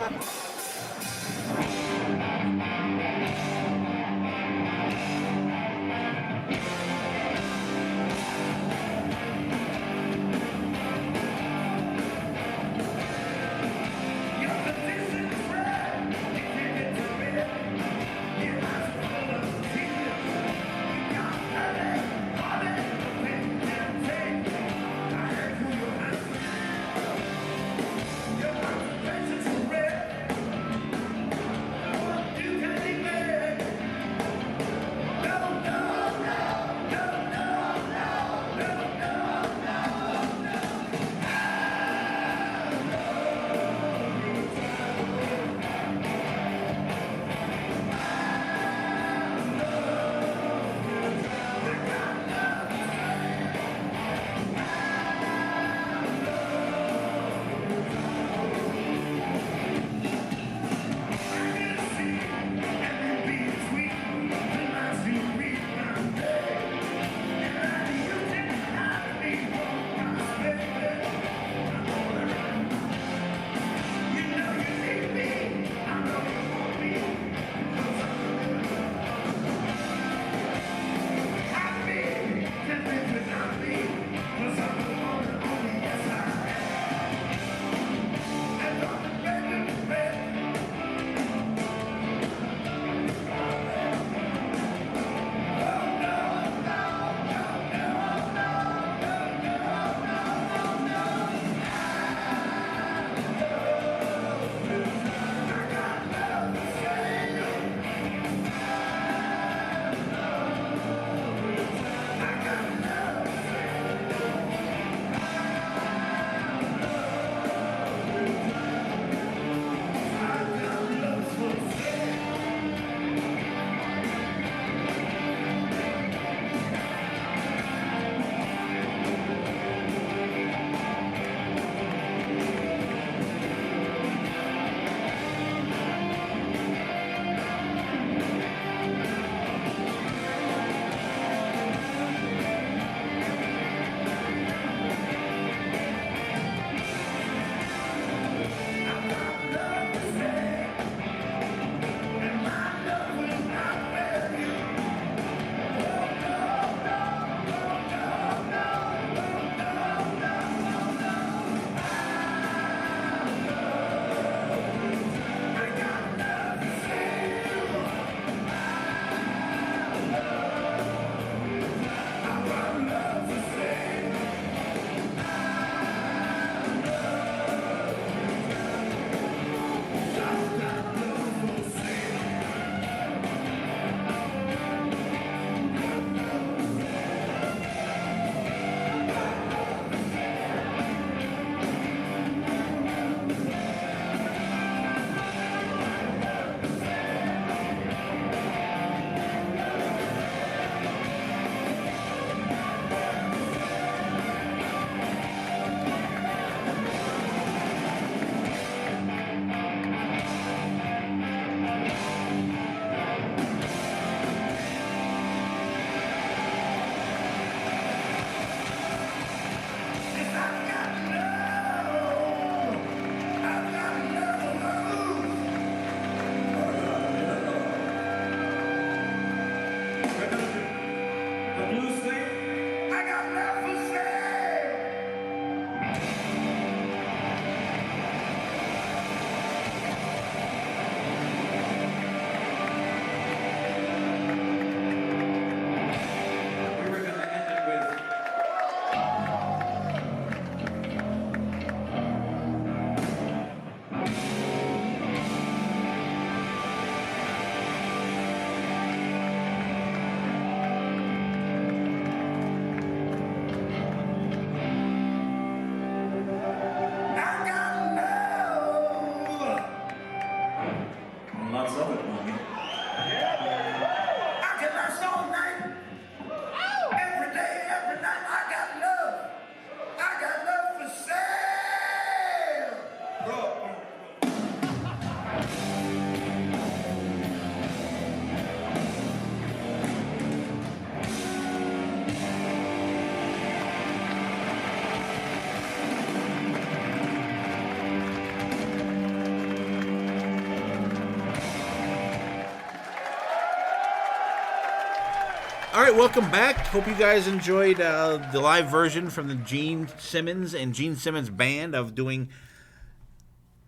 All right, welcome back. Hope you guys enjoyed the live version from the Gene Simmons and Gene Simmons band of doing,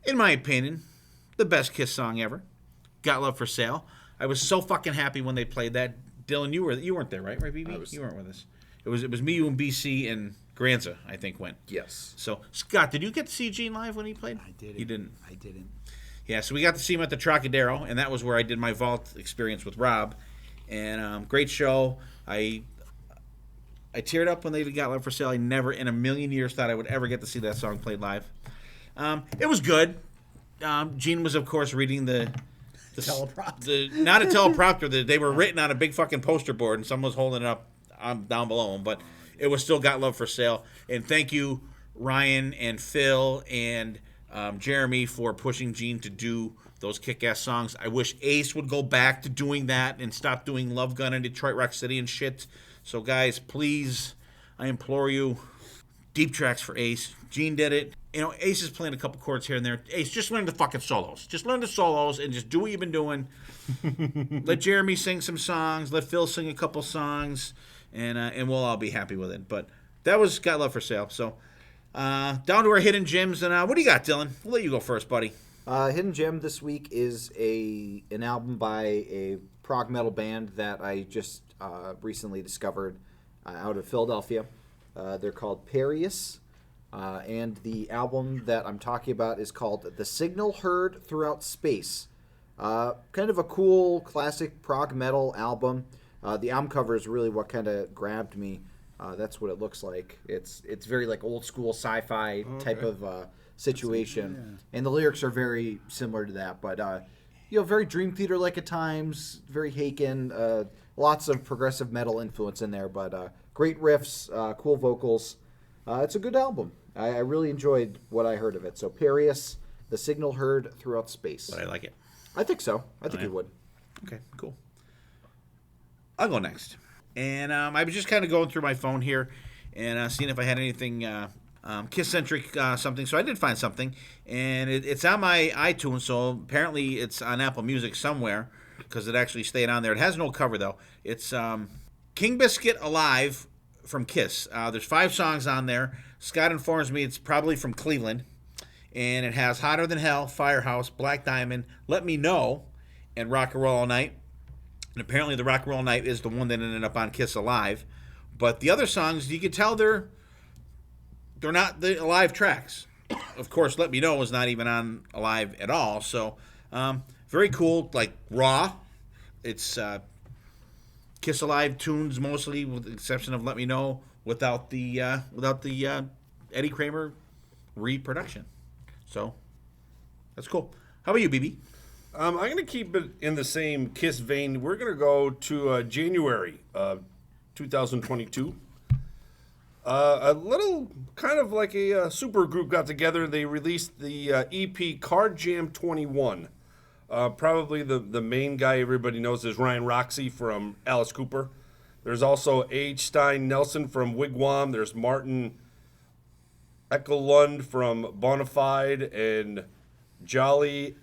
in my opinion, the best Kiss song ever, "Got Love for Sale." I was so fucking happy when they played that. Dylan, you weren't there, right, BB? You weren't with us. It was me, you, and BC, and Granza, I think, went. Yes. So, Scott, did you get to see Gene live when he played? I didn't. You didn't? I didn't. Yeah, so we got to see him at the Trocadero, and that was where I did my vault experience with Rob. And great show. I teared up when they got Love for Sale. I never in a million years thought I would ever get to see that song played live. It was good. Gene was, of course, reading the teleprompter. Not a teleprompter. They were written on a big fucking poster board, and someone was holding it up down below him. But it was still Got Love for Sale. And thank you, Ryan and Phil and Jeremy, for pushing Gene to do those kick-ass songs. I wish Ace would go back to doing that and stop doing Love Gun and Detroit Rock City and shit. So, guys, please, I implore you, deep tracks for Ace. Gene did it. You know, Ace is playing a couple chords here and there. Ace, just learn the fucking solos. Just learn the solos and just do what you've been doing. Let Jeremy sing some songs. Let Phil sing a couple songs. And we'll all be happy with it. But that was Got Love for Sale. So, down to our hidden gems. And what do you got, Dylan? We'll let you go first, buddy. Hidden gem this week is an album by a prog metal band that I just recently discovered out of Philadelphia. They're called Perius, and the album that I'm talking about is called The Signal Heard Throughout Space. Kind of a cool classic prog metal album. The album cover is really what kind of grabbed me. That's what it looks like. It's very like old school sci-fi type of situation, and the lyrics are very similar to that, but very Dream Theater like at times, very Haken, lots of progressive metal influence in there, but great riffs, cool vocals. It's a good album. I really enjoyed what I heard of it. So Perius, The Signal Heard Throughout Space. But I like it. I think so. I think you would. Okay, cool. I'll go next. And I was just kind of going through my phone here and seeing if I had anything Kiss-centric something. So I did find something, and it's on my iTunes, so apparently it's on Apple Music somewhere because it actually stayed on there. It has no cover, though. It's King Biscuit Alive from Kiss. There's 5 songs on there. Scott informs me it's probably from Cleveland, and it has Hotter Than Hell, Firehouse, Black Diamond, Let Me Know, and Rock and Roll All Night. And apparently the Rock and Roll All Night is the one that ended up on Kiss Alive. But the other songs, you can tell they're not the Alive tracks. Of course, Let Me Know is not even on Alive at all. So, very cool, like raw. It's Kiss Alive tunes mostly, with the exception of Let Me Know, without the Eddie Kramer reproduction. So, that's cool. How about you, BB? I'm going to keep it in the same Kiss vein. We're going to go to January 2022. A little kind of like a super group got together. They released the EP Card Jam 21. Probably the main guy everybody knows is Ryan Roxy from Alice Cooper. There's also H. Stein Nelson from Wigwam. There's Martin Ekelund from Bonafide and Jolly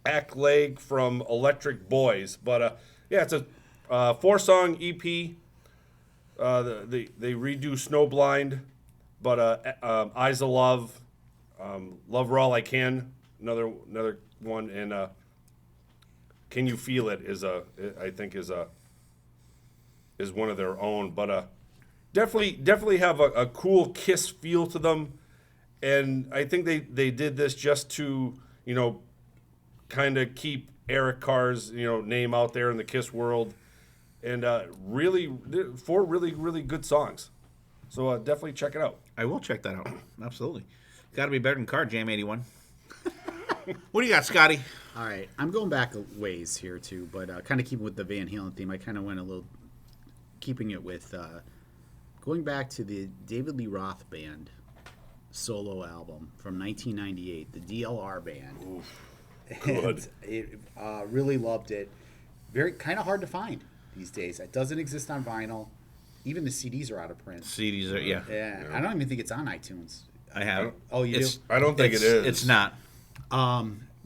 Ackleg from Electric Boys. But it's a 4-song EP. They redo Snowblind, but Eyes of Love, Love Her All I Can, another one, and Can You Feel It is one of their own. But definitely have a cool Kiss feel to them, and I think they did this just to kind of keep Eric Carr's name out there in the Kiss world. And really, 4 really good songs. So definitely check it out. I will check that out. Absolutely. Got to be better than Card Jam 81. What do you got, Scotty? All right, I'm going back a ways here too, but kind of keeping with the Van Halen theme, I kind of went a little, keeping it with going back to the David Lee Roth Band solo album from 1998, the DLR Band. Oof, good. And really loved it. Very kind of hard to find these days. It doesn't exist on vinyl. Even the CDs are out of print. CDs are, yeah. Yeah, I don't even think it's on iTunes. I have. Oh, you do? I don't think it is. It's not.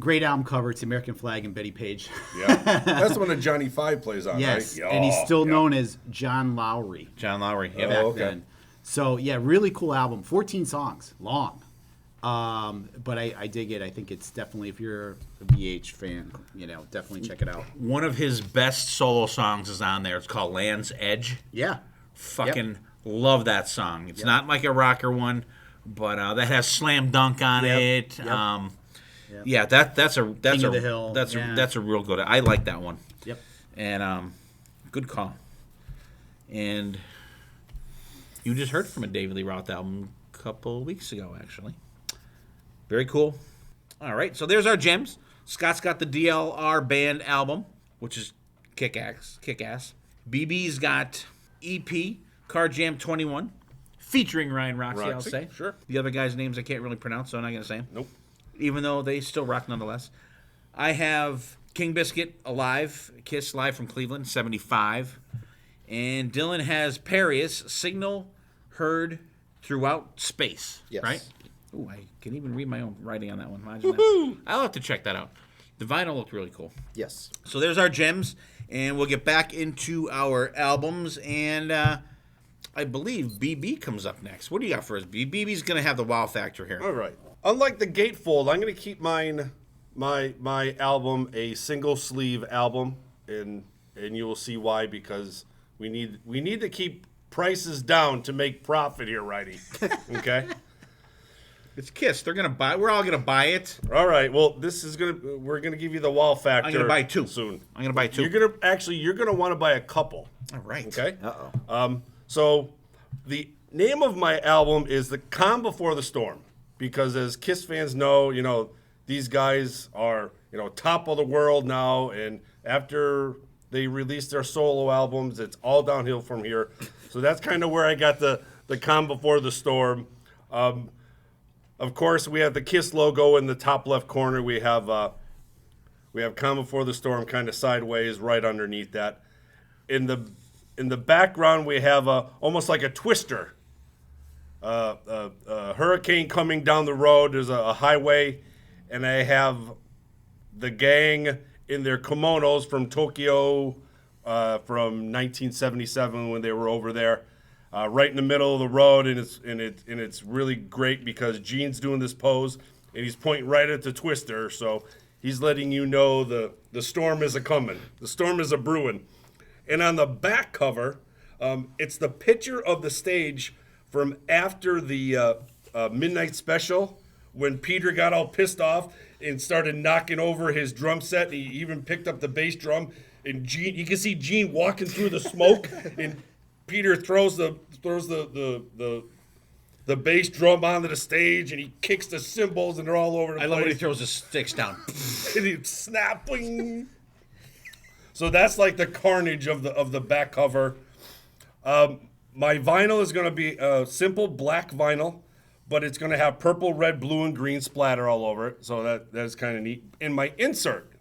Great album cover. It's American flag and Betty Page. Yeah, that's the one that Johnny Five plays on, Yes, right? and he's still known as John Lowry. John Lowry. Yeah. Back okay. then. So yeah, really cool album. 14 songs long. But I dig it. I think it's definitely, if you're a VH fan, definitely check it out. One of his best solo songs is on there. It's called Land's Edge. Yeah. Fucking love that song. It's not like a rocker one, but that has Slam Dunk on it. Yep. Yeah, that's a King of the Hill. That's Yeah. that's a real good. I like that one. Yep. And good call. And you just heard from a David Lee Roth album a couple weeks ago, actually. Very cool. All right, so there's our gems. Scott's got the DLR Band album, which is kick-ass. BB's got EP, Car Jam 21, featuring Ryan Roxy, I'll Roxy, say. sure. The other guys' names I can't really pronounce, so I'm not going to say them. Nope. Even though they still rock nonetheless. I have King Biscuit Alive, Kiss Live from Cleveland, 75. And Dylan has Parius, Signal Heard Throughout Space. Yes. Right? Ooh, I can even read my own writing on that one. Imagine that. I'll have to check that out. The vinyl looked really cool. Yes. So there's our gems, and we'll get back into our albums. And I believe BB comes up next. What do you got for us, BB? BB's going to have the wow factor here. All right. Unlike the gatefold, I'm going to keep my album a single sleeve album, and you will see why, because we need to keep prices down to make profit here, Righty. Okay. It's Kiss. They're gonna buy. We're all gonna buy it. All right. Well, we're gonna give you the wow factor. I'm gonna buy two soon. I'm gonna buy two. You're gonna want to buy a couple. All right. Okay. Uh-oh. So the name of my album is The Calm Before the Storm, because as Kiss fans know, these guys are, top of the world now, and after they release their solo albums, it's all downhill from here. So that's kind of where I got the Calm Before the Storm. Of course, we have the Kiss logo in the top left corner. We have Calm Before the Storm kind of sideways right underneath that. In the background, we have almost like a twister. A hurricane coming down the road. There's a highway, and I have the gang in their kimonos from Tokyo from 1977 when they were over there. Right in the middle of the road, and it's really great because Gene's doing this pose, and he's pointing right at the twister, so he's letting you know the storm is a-coming. The storm is a-brewing. And on the back cover, it's the picture of the stage from after the Midnight Special, when Peter got all pissed off and started knocking over his drum set. He even picked up the bass drum, and Gene, you can see Gene walking through the smoke, and Peter throws the bass drum onto the stage, and he kicks the cymbals, and they're all over the place. I love when he throws the sticks down. And he snapping. So that's like the carnage of the back cover. My vinyl is going to be a simple black vinyl, but it's going to have purple, red, blue, and green splatter all over it. So that's kind of neat. And my insert.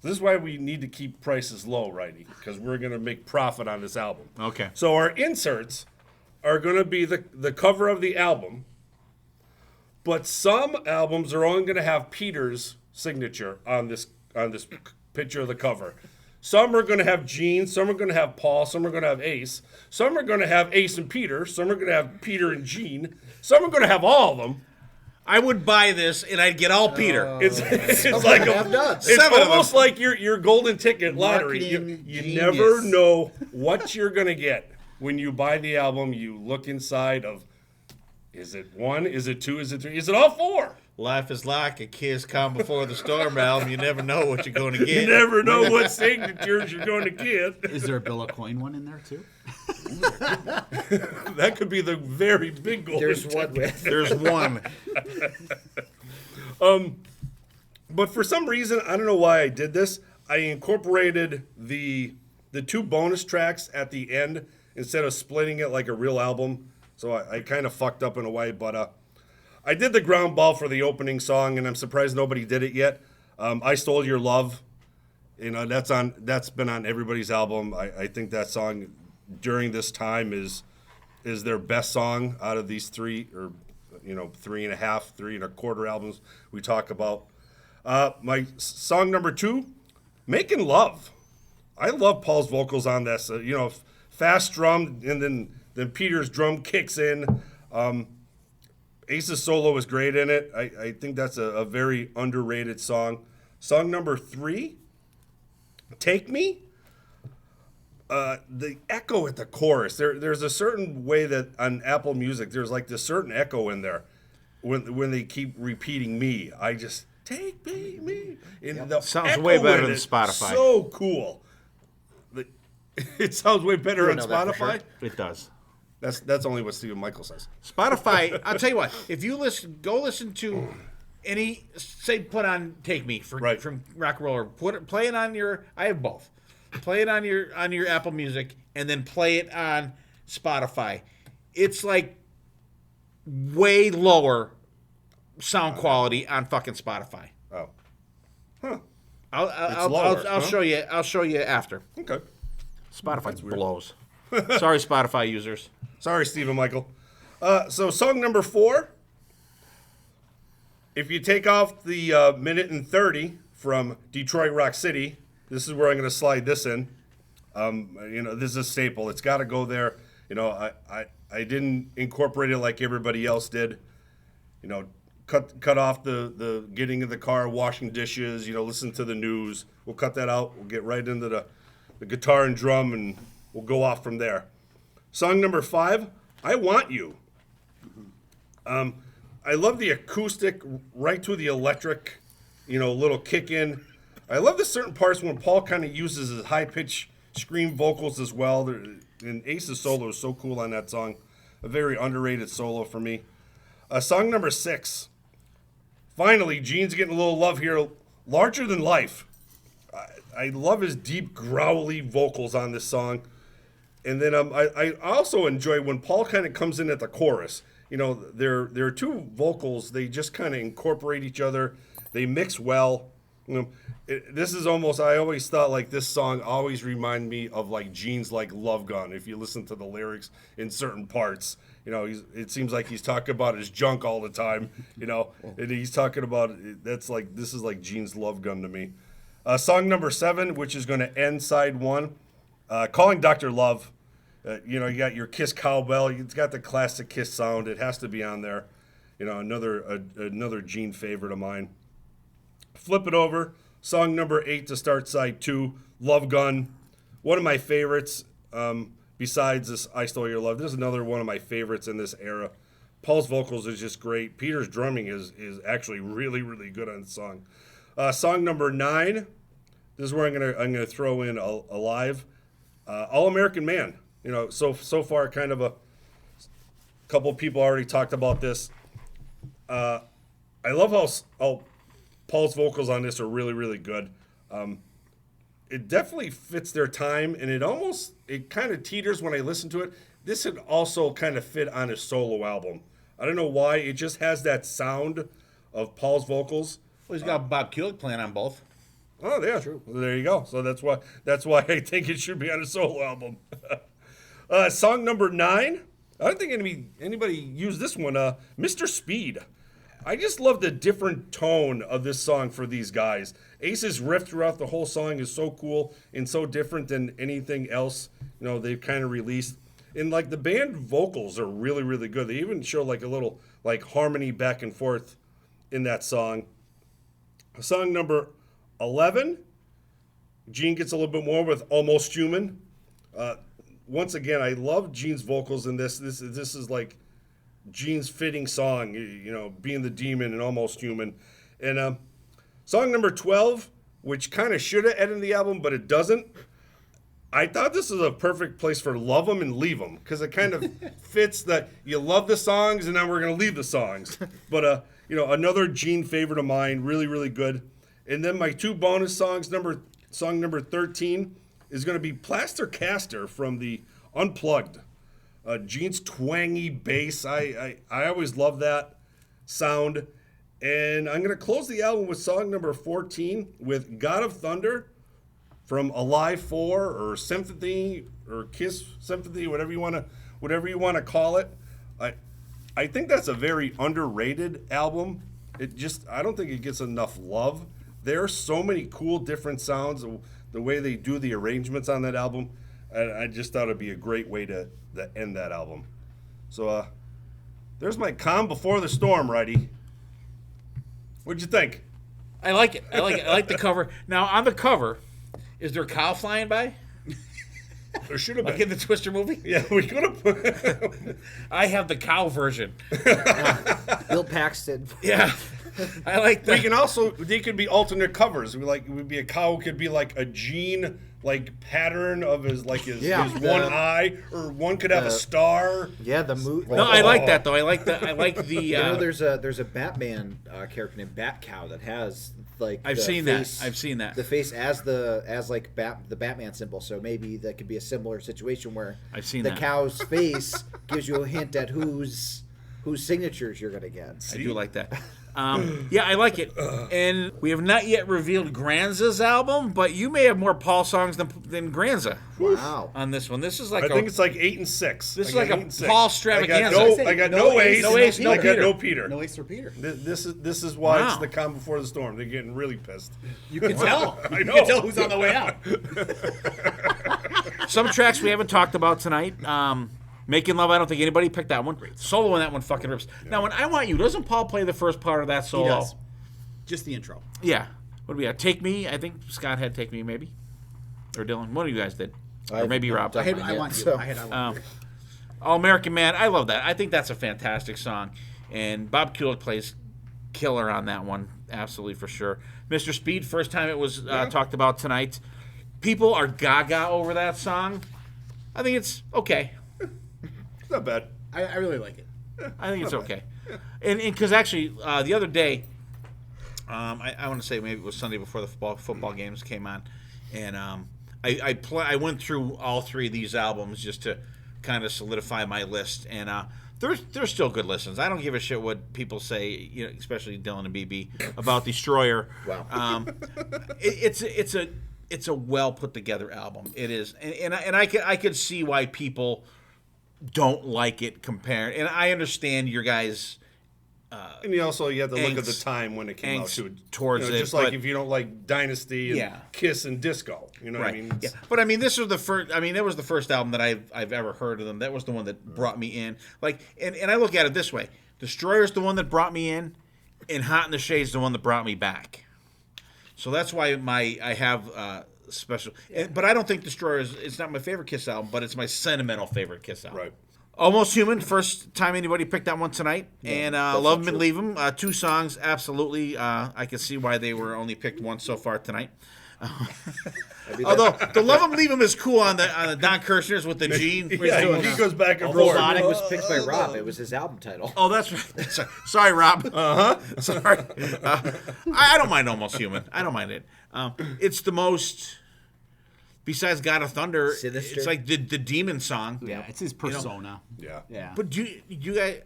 This is why we need to keep prices low, Righty, because we're going to make profit on this album. Okay. So our inserts are going to be the cover of the album, but some albums are only going to have Peter's signature on this picture of the cover. Some are going to have Gene, some are going to have Paul, some are going to have Ace, some are going to have Ace and Peter, some are going to have Peter and Gene, some are going to have all of them. I would buy this, and I'd get all Peter. It's like it's almost like your golden ticket lottery. Marketing You genius. never know what you're gonna get when you buy the album. You look inside of, is it 1? Is it 2? Is it 3? Is it all 4? Life is like a Kiss Calm Before the Storm album. You never know what you're going to get. You never know what signatures you're going to get. Is there a Bill of Coin one in there too? That could be the very big golden There's ticket. one with. There's one. But for some reason, I don't know why I did this. I incorporated the 2 bonus tracks at the end instead of splitting it like a real album. So I kind of fucked up in a way. But I did the ground ball for the opening song, and I'm surprised nobody did it yet. I Stole Your Love. That's been on everybody's album. I think that song during this time is their best song out of these 3 or 3.5, 3 1/4 albums we talk about. My song number 2, Making Love. I love Paul's vocals on this. Fast drum, and then Peter's drum kicks in. Ace's solo is great in it. I think that's a very underrated song. Song number 3, Take Me. The echo at the chorus. There's a certain way that on Apple Music, there's like this certain echo in there when they keep repeating me. I just, take me. And the Sounds echo way better in than it, Spotify. So cool. It sounds way better on know that for Spotify. sure. It does. That's only what Stephen Michael says. Spotify, I'll tell you what, if you go listen to any, say put on Take Me from Rock and Roll, or play it on your, I have both. Play it on your Apple Music and then play it on Spotify. It's like way lower sound quality on fucking Spotify. Oh. Huh. I'll show you. I'll show you after. Okay. Spotify blows. Sorry, Spotify users. Sorry, Stephen Michael. So song number 4. If you take off the minute and 30 from Detroit Rock City, this is where I'm going to slide this in. This is a staple. It's got to go there. I didn't incorporate it like everybody else did. Cut off the getting in the car, washing dishes. Listen to the news. We'll cut that out. We'll get right into the guitar and drum, and we'll go off from there. Song number 5, I Want You. I love the acoustic right to the electric, little kick in. I love the certain parts when Paul kind of uses his high-pitched scream vocals as well. And Ace's solo is so cool on that song. A very underrated solo for me. Song number 6. Finally, Gene's getting a little love here. Larger Than Life. I love his deep, growly vocals on this song. And then I also enjoy when Paul kind of comes in at the chorus. There are two vocals. They just kind of incorporate each other. They mix well. This is almost, I always thought like this song always reminded me of like Gene's like Love Gun. If you listen to the lyrics in certain parts, it seems like he's talking about his junk all the time, and he's talking about, this is like Gene's Love Gun to me. Song number 7, which is going to end side 1, Calling Dr. Love. You got your Kiss cowbell. It's got the classic Kiss sound. It has to be on there. Another Gene favorite of mine. Flip it over. Song number 8 to start side 2, Love Gun. One of my favorites. Besides this, I Stole Your Love. This is another one of my favorites in this era. Paul's vocals is just great. Peter's drumming is actually really, really good on the song. Song number 9. This is where I'm gonna throw in Alive. All American Man. So far kind of a couple people already talked about this. I love how Paul's vocals on this are really, really good. It definitely fits their time, and it kind of teeters when I listen to it. This would also kind of fit on his solo album. I don't know why. It just has that sound of Paul's vocals. Well, he's got Bob Kulick playing on both. Oh, yeah. True. Well, there you go. So that's why I think it should be on a solo album. Song number 9. I don't think anybody used this one. Mr. Speed. I just love the different tone of this song for these guys. Ace's riff throughout the whole song is so cool and so different than anything else they've kind of released. And like the band vocals are really, really good. They even show like a little like harmony back and forth in that song. Song number 11. Gene gets a little bit more with Almost Human. Once again, I love Gene's vocals in this. This is like Gene's fitting song, being the demon and Almost Human. And song number 12, which kind of should have ended the album, but it doesn't. I thought this was a perfect place for Love 'Em and Leave 'Em, because it kind of fits that you love the songs and now we're going to leave the songs. But, another Gene favorite of mine, really, really good. And then my 2 bonus songs, song number 13 is going to be Plaster Caster from the Unplugged. Gene's twangy bass. I always love that sound. And I'm going to close the album with song number 14 with God of Thunder from Alive 4 or Sympathy or Kiss Sympathy, whatever you want to call it. I think that's a very underrated album. I don't think it gets enough love. There are so many cool different sounds, the way they do the arrangements on that album. I just thought it'd be a great way to end that album. So there's my calm before the storm, Righty. What'd you think? I like it. I like the cover. Now, on the cover, is there a cow flying by? There should have been. Like in the Twister movie? Yeah, we could have. I have the cow version. Bill Paxton. Yeah. I like We that. can also, they could be alternate covers. It would be a cow could be like a Gene pattern of his one eye, or one could have a star. Yeah, the movie. No, I like that though. I like the. You know, there's a Batman character named Bat Cow that has like. I've the seen face, that. I've seen that. The face as the Batman symbol. So maybe that could be a similar situation where I've seen the that. cow's face gives you a hint at whose signatures you're gonna get. I do like that. Yeah, I like it. And we have not yet revealed Granza's album, but you may have more Paul songs than Granza Wow. on this one. This is like I think it's like 8 and 6. This is I like got a 8 and 6. Paul Stravaganza. I got no ace, no ace, no I got Peter. no Peter. No Ace or Peter. This is why Wow. it's the calm before the storm. They're getting really pissed. You can tell. I know. You can tell who's on the way out. Some tracks we haven't talked about tonight. Making Love, I don't think anybody picked that one. Solo on that one fucking rips. Now, when I Want You, doesn't Paul play the first part of that solo? He does. Just the intro. Yeah. What do we have? Take Me. I think Scott had Take Me, maybe. Or Dylan. One of you guys did. Or maybe Rob. I want you. So- I want you. All American Man. I love that. I think that's a fantastic song. And Bob Kulick plays killer on that one. Absolutely, for sure. Mr. Speed, first time it was talked about tonight. People are gaga over that song. I think it's okay. It's not bad. I really like it. I think it's okay. And because actually, the other day, I want to say maybe it was Sunday before the football games came on, and I went through all three of these albums just to kind of solidify my list, and they're still good listens. I don't give a shit what people say, you know, especially Dylan and BB about Destroyer. Wow. It's a well put together album. It is, and I could see why people don't like it compared, and I understand your guys. And you have to look at the Angst- time when it came out angst too. towards it, just like but- if you don't like Dynasty and Yeah. Kiss and Disco, you know what I mean? Yeah. But I mean, this was the first. I mean, that was the first album that I've ever heard of them. That was the one that brought me in. Like, and I look at it this way: Destroyer's the one that brought me in, and Hot in the Shade's the one that brought me back. So that's why I have special. But I don't think Destroyer it's not my favorite Kiss album, but it's my sentimental favorite Kiss album. Right. Almost Human, first time anybody picked that one tonight. And Love 'Em and Leave 'Em, 2 songs, absolutely. I can see why they were only picked once so far tonight. Although the Love 'Em Leave 'Em is cool on the Don Kirshner's with the Gene. Yeah, he goes back and forth. Robotic was picked by Rob. It was his album title. Oh, that's right. Sorry, Rob. Sorry. I don't mind Almost Human. I don't mind it. It's the most. Besides God of Thunder, Sinister. it's like the demon song. Yeah, it's his persona. Yeah. Yeah. But do you guys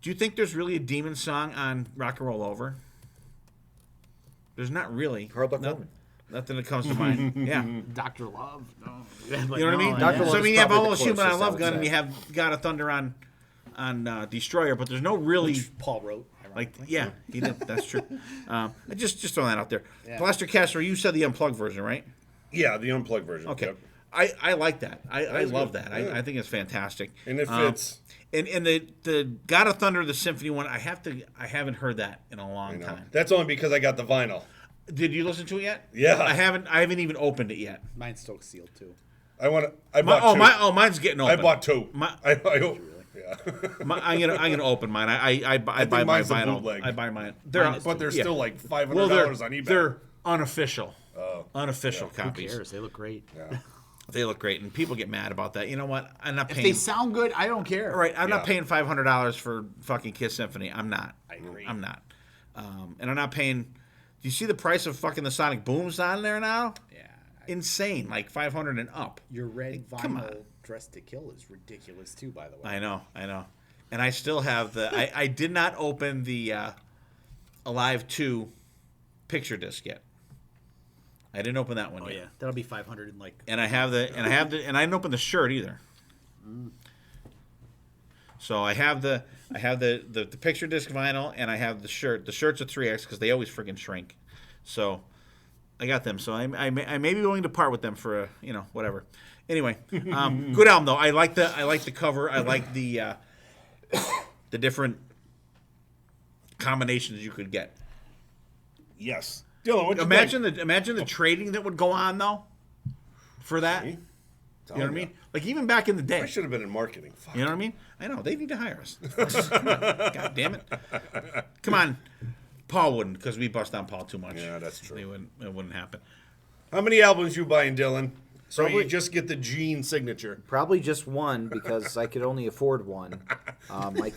do you think there's really a demon song on Rock and Roll Over? There's not really. Hard Luck Woman. Nothing that comes to mind. Yeah. Dr. Love. No. You know what I mean? Dr. Love So I is mean, you have probably the Almost Human on closest, I Love would Gun, and say. you have God of Thunder on Destroyer, but there's no really Paul wrote. like ironically. yeah, he did. That's true. Just throwing that out there. Blaster Castro, you said the unplugged version, right? Yeah, the unplugged version. Okay. Yep. I like that. I is love good. that. Yeah. I think it's fantastic. And it fits. And the God of Thunder, the Symphony one, I haven't heard that in a long time. That's only because I got the vinyl. Did you listen to it yet? Yeah. I haven't even opened it yet. Mine's still sealed too. I bought two. Mine's getting I open. bought 2. My- I hope. Yeah. I'm gonna open mine. I buy my mine's a vinyl. bootleg. I buy mine. But they're yeah. still like $500 well, they're, on eBay. They're unofficial. Unofficial Who copies. cares? They look great. They look great, and people get mad about that. You know what? I'm not If paying. they sound good, I don't care. Right, I'm not Yeah. paying $500 for fucking Kiss Symphony. I'm not. I agree. I'm not. And I'm not paying. Do you see the price of fucking the Sonic Booms on there now? Yeah. Insane, like 500 and up. Your red come on. vinyl Dress to Kill is ridiculous too, by the way. I know. And I still have the. I did not open the Alive 2 picture disc yet. I didn't open that one Oh yet. yeah, that'll be 500 and like. And I didn't open the shirt either. So I have the picture disc vinyl, and I have the shirt. The shirts are 3X because they always freaking shrink. So I got them. So I may be willing to part with them for whatever. Anyway, good album though. I like the cover. I like the different combinations you could get. Yes. Dylan, what'd you Imagine the trading that would go on though for that. See? You know what I mean? Like even back in the day. I should have been in marketing. Fuck. You know what I mean? I know. They need to hire us. God damn it. Come on. Paul wouldn't, because we bust on Paul too much. Yeah, that's true. It wouldn't happen. How many albums you buying, Dylan? So Probably- you just get the Gene signature. Probably just one because I could only afford one. I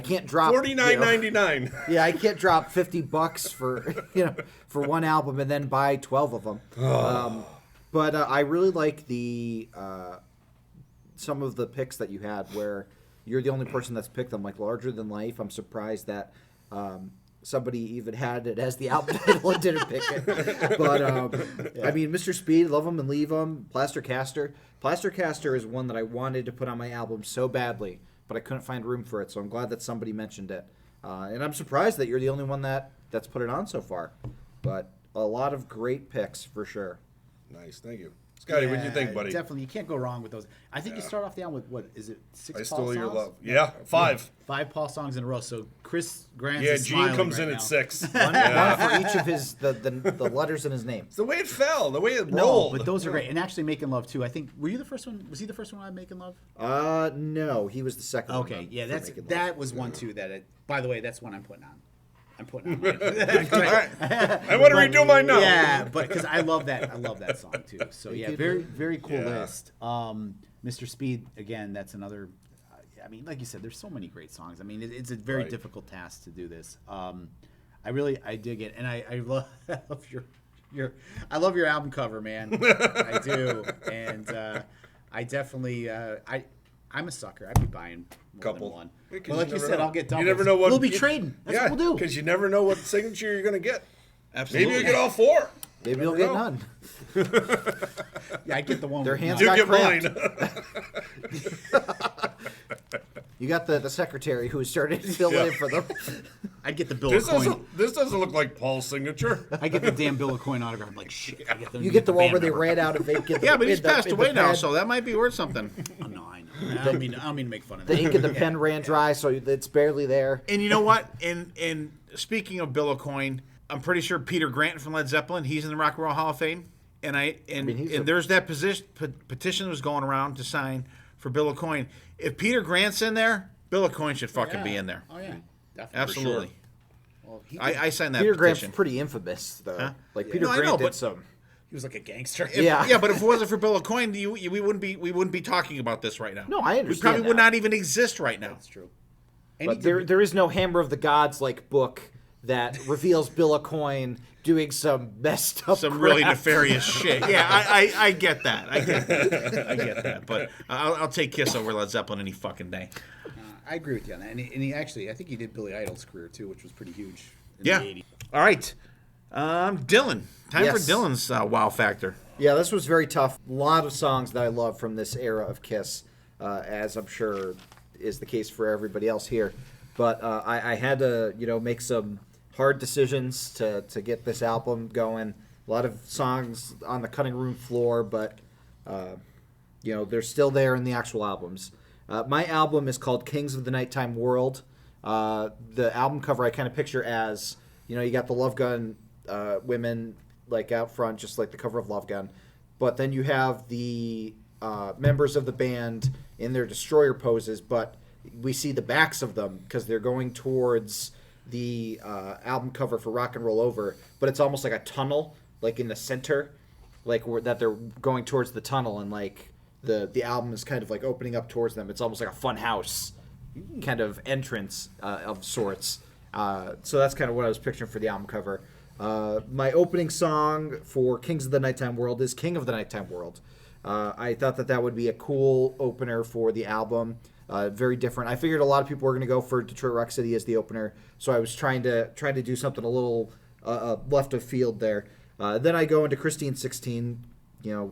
can't drop $49.99. Yeah, I can't drop $50 for one album and then buy 12 of them. But I really like the some of the picks that you had where you're the only person that's picked them, like Larger Than Life. I'm surprised that somebody even had it as the album title and didn't pick it. But I mean, Mr. Speed, Love 'Em and Leave 'Em, Plaster Caster. Plaster Caster is one that I wanted to put on my album so badly, but I couldn't find room for it. So I'm glad that somebody mentioned it, and I'm surprised that you're the only one that's put it on so far. But a lot of great picks for sure. Nice, thank you. Scotty, what do you think, buddy? Definitely, you can't go wrong with those. I think you start off the album with, what is it, 6 I Paul Stole Your songs? Love. Yeah, 5. 5 Paul songs in a row. So Chris Granza Yeah, is Gene smiling comes right in now. at 6. One for each of his the letters in his name. It's the way it fell, the way it No, rolled. but those are great. And actually, Making Love too. I think were you the first one? Was he the first one on Making Love? No, he was the second one. Okay, yeah, for that's Making Love. that was one too. By the way, that's one I'm putting on. I'm putting on. All right. I want to redo mine now. Yeah, but because I love that song too. So yeah, you very do. very cool Yeah. list. Mr. Speed again. That's another. I mean, like you said, there's so many great songs. I mean, it's a very Right. difficult task to do this. I dig it, and I love I love your album cover, man. I do, and I definitely I'm a sucker. I'd be buying more Couple. than one. Yeah, 'cause Well, like you you never said, know. I'll get You doubles. never know what we'll be trading. That's what we'll do. because you never know what signature you're going to get. Absolutely. Maybe you get all 4. Maybe you'll Never get know. none. Yeah, I get the one. Their with hands none. You got get cramped. mine. You got the secretary who started filling Yeah. in for them. I get the bill this of coin. doesn't look like Paul's signature. I get the damn bill of coin autograph. I'm like, shit. You get the one where they band ran out of ink. Yeah, but he's passed away now, so that might be worth something. member. No, I know. I don't mean to make fun of the that. ink in the pen ran dry, so it's barely there. And you know what? And speaking of Bill O'Coin, I'm pretty sure Peter Grant from Led Zeppelin, he's in the Rock and Roll Hall of Fame. And there's that petition that was going around to sign for Bill O'Coin. If Peter Grant's in there, Bill O'Coin should fucking be in there. Oh yeah, definitely. Absolutely. Well, he I signed that Peter Grant's petition. pretty infamous, though. Huh? Like Peter No, I Grant know, did but- some. was like a gangster. Yeah. But if it wasn't for Bill O'Coin, we wouldn't be talking about this right now. No, I We understand probably would that. not even exist right now. That's true. And But there is no Hammer of the Gods like book that reveals Bill O'Coin doing some messed up, Some really crap. nefarious shit. Yeah, I get that. I get that. But I'll take Kiss over Led Zeppelin any fucking day. I agree with you on that. And he actually, I think he did Billy Idol's career too, which was pretty huge in Yeah. the 80s. All right. Dylan. Time for Yes. Dylan's wow factor. Yeah, this was very tough. A lot of songs that I love from this era of Kiss, as I'm sure is the case for everybody else here. But I had to, make some hard decisions to get this album going. A lot of songs on the cutting room floor, but they're still there in the actual albums. My album is called Kings of the Nighttime World. The album cover I kind of picture as, you got the Love Gun women like out front, just like the cover of Love Gun. But then you have the members of the band in their destroyer poses, but we see the backs of them because they're going towards the album cover for Rock and Roll Over. But it's almost like a tunnel, like in the center, like that they're going towards the tunnel, and like the album is kind of like opening up towards them. It's almost like a fun house kind of entrance of sorts. So that's kind of what I was picturing for the album cover. My opening song for Kings of the Nighttime World is King of the Nighttime World. I thought that would be a cool opener for the album. Very different. I figured a lot of people were going to go for Detroit Rock City as the opener, so I was trying to do something a little left of field there. Then I go into Christine 16,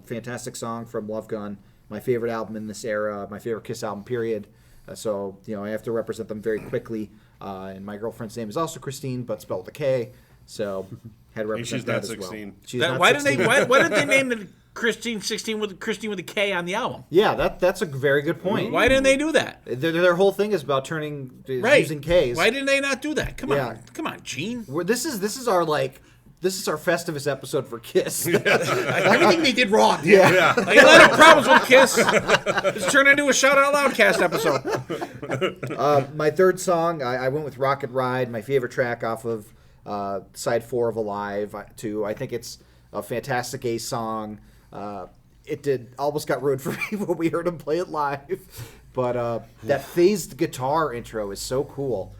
fantastic song from Love Gun, my favorite album in this era, my favorite Kiss album, period. So, I have to represent them very quickly. And my girlfriend's name is also Christine, but spelled with a K. So, had to represent she's that not as 16. well. She's That- not why 16. did they? Why did they name the Christine 16 with Christine with a K on the album? Yeah, that's a very good point. Why didn't they do that? Their whole thing is about using Ks. Why didn't they not do that? Come Yeah. on, come on, Gene. This is our Festivus episode for KISS. Everything they did wrong. Yeah. Like, a lot of problems with KISS. It's turned into a Shout Out Loudcast episode. My third song, I went with Rocket Ride, my favorite track off of side 4 of Alive. I think it's a fantastic Ace song. It almost got ruined for me when we heard him play it live. But that phased guitar intro is so cool.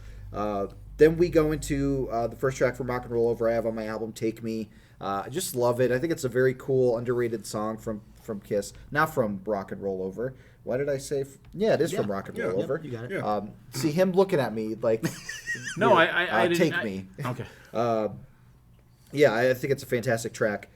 Then we go into the first track from Rock and Roll Over I have on my album, Take Me. I just love it. I think it's a very cool, underrated song from KISS. Not from Rock and Roll Over. Why did I say? It is from Rock and Roll Over. You got it. Yeah. See him looking at me like, No, I didn't. Take Me. Okay. I think it's a fantastic track.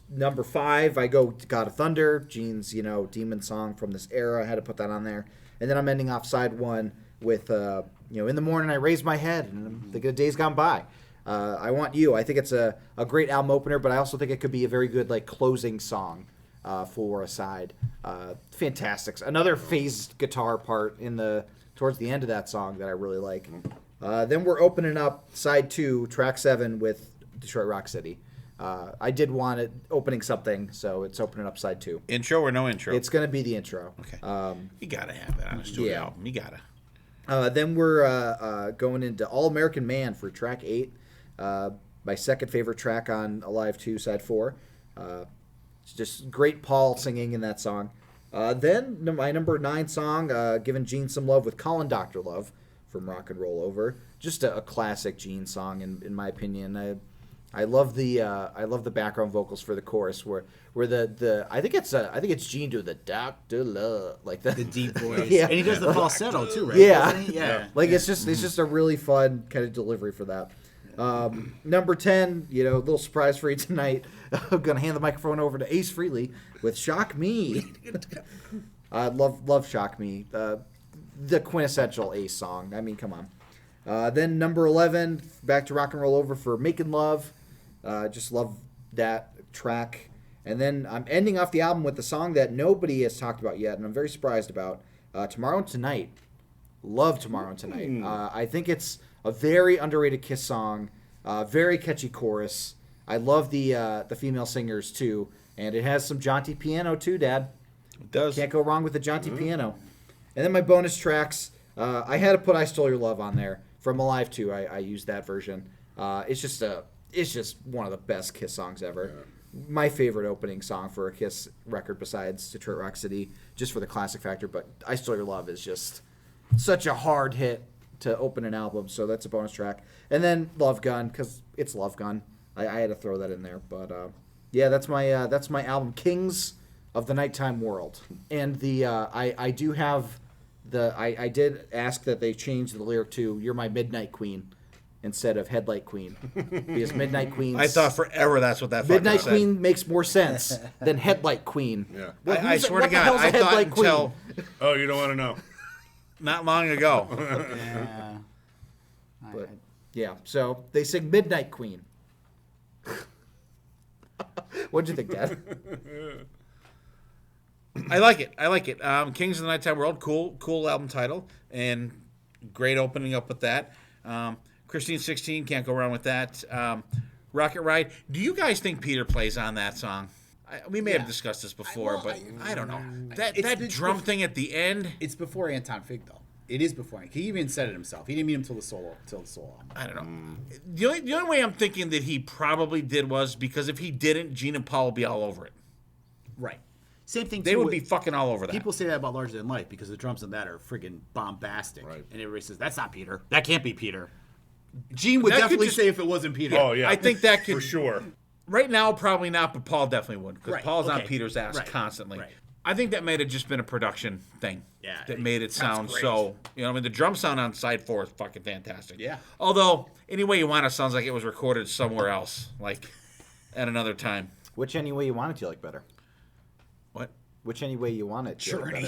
Number 5, I go to God of Thunder, Gene's, demon song from this era. I had to put that on there. And then I'm ending off side 1 with, in the morning I raise my head and I'm thinking of days gone by. I Want You. I think it's a great album opener, but I also think it could be a very good closing song for a side. Fantastic. Another phased guitar part towards the end of that song that I really like. Then we're opening up side 2, track 7 with Detroit Rock City. I did want it opening something, so it's opening up side 2. Intro or no intro? It's going to be the intro. Okay. You gotta have that on a studio album. You gotta. Then we're going into All American Man for track 8. My second favorite track on Alive 2, side 4. It's just great Paul singing in that song. Then my number 9 song, Giving Gene Some Love with Colin Dr. Love from Rock and Roll Over. Just a classic Gene song in my opinion. I love the background vocals for the chorus where I think it's Gene doing the Dr. Love like that. The deep voice. Yeah. And he does the falsetto too, right? Yeah. Doesn't he? Yeah. It's just a really fun kind of delivery for that. Number 10, little surprise for you tonight. I'm gonna hand the microphone over to Ace Frehley with "Shock Me." I love "Shock Me," the quintessential Ace song. I mean, come on. Then number 11, back to Rock and Roll Over for "Making Love." Just love that track. And then I'm ending off the album with the song that nobody has talked about yet, and I'm very surprised about. "Tomorrow and Tonight." Love "Tomorrow and Tonight." I think it's a very underrated KISS song. Very catchy chorus. I love the female singers too, and it has some jaunty piano too, Dad. It does. Can't go wrong with the jaunty piano. And then my bonus tracks, I had to put "I Stole Your Love" on there from Alive 2. I used that version. It's just one of the best KISS songs ever. Yeah. My favorite opening song for a KISS record besides Detroit Rock City, just for the classic factor. But "I Stole Your Love" is just such a hard hit to open an album, so that's a bonus track. And then "Love Gun" because it's Love Gun. I had to throw that in there. But that's my album, Kings of the Nighttime World. And I do have I did ask that they change the lyric to "You're my midnight queen" instead of "Headlight Queen," because Midnight Queen. I thought forever that's what that Midnight fucking Queen makes more sense than Headlight Queen. Yeah. Well, I swear to what the God, hell's a I thought Headlight Queen? until Oh, you don't want to know. not long ago. Yeah. But, yeah, so they sing "Midnight Queen." What'd you think, Dad? I like it. Kings of the Nighttime World, cool album title, and great opening up with that. Christine 16, can't go wrong with that. Rocket Ride. Do you guys think Peter plays on that song? We may have discussed this before, but I don't know. That drum thing at the end. It's before Anton Fig though. It is before. He even said it himself. He didn't meet him till the solo album. I don't know. The only way I'm thinking that he probably did was because if he didn't, Gene and Paul would be all over it. Right. Same thing. They would be fucking all over that. People say that about Larger Than Life because the drums in that are friggin' bombastic, Right. and everybody says that's not Peter. That can't be Peter. Gene would That could definitely just- say if it wasn't Peter. Oh, yeah. I think that could For sure. Right now, probably not, but Paul definitely would because Right, Paul's on okay, Peter's ass right, constantly. right. I think that may have just been a production thing. Yeah, that made it sound great. so. The drum sound on side 4 is fucking fantastic. Yeah. Although, any way you want it, sounds like it was recorded somewhere else, like at another time. Which any way you want it to like better? What? Which any way you want it. Journey.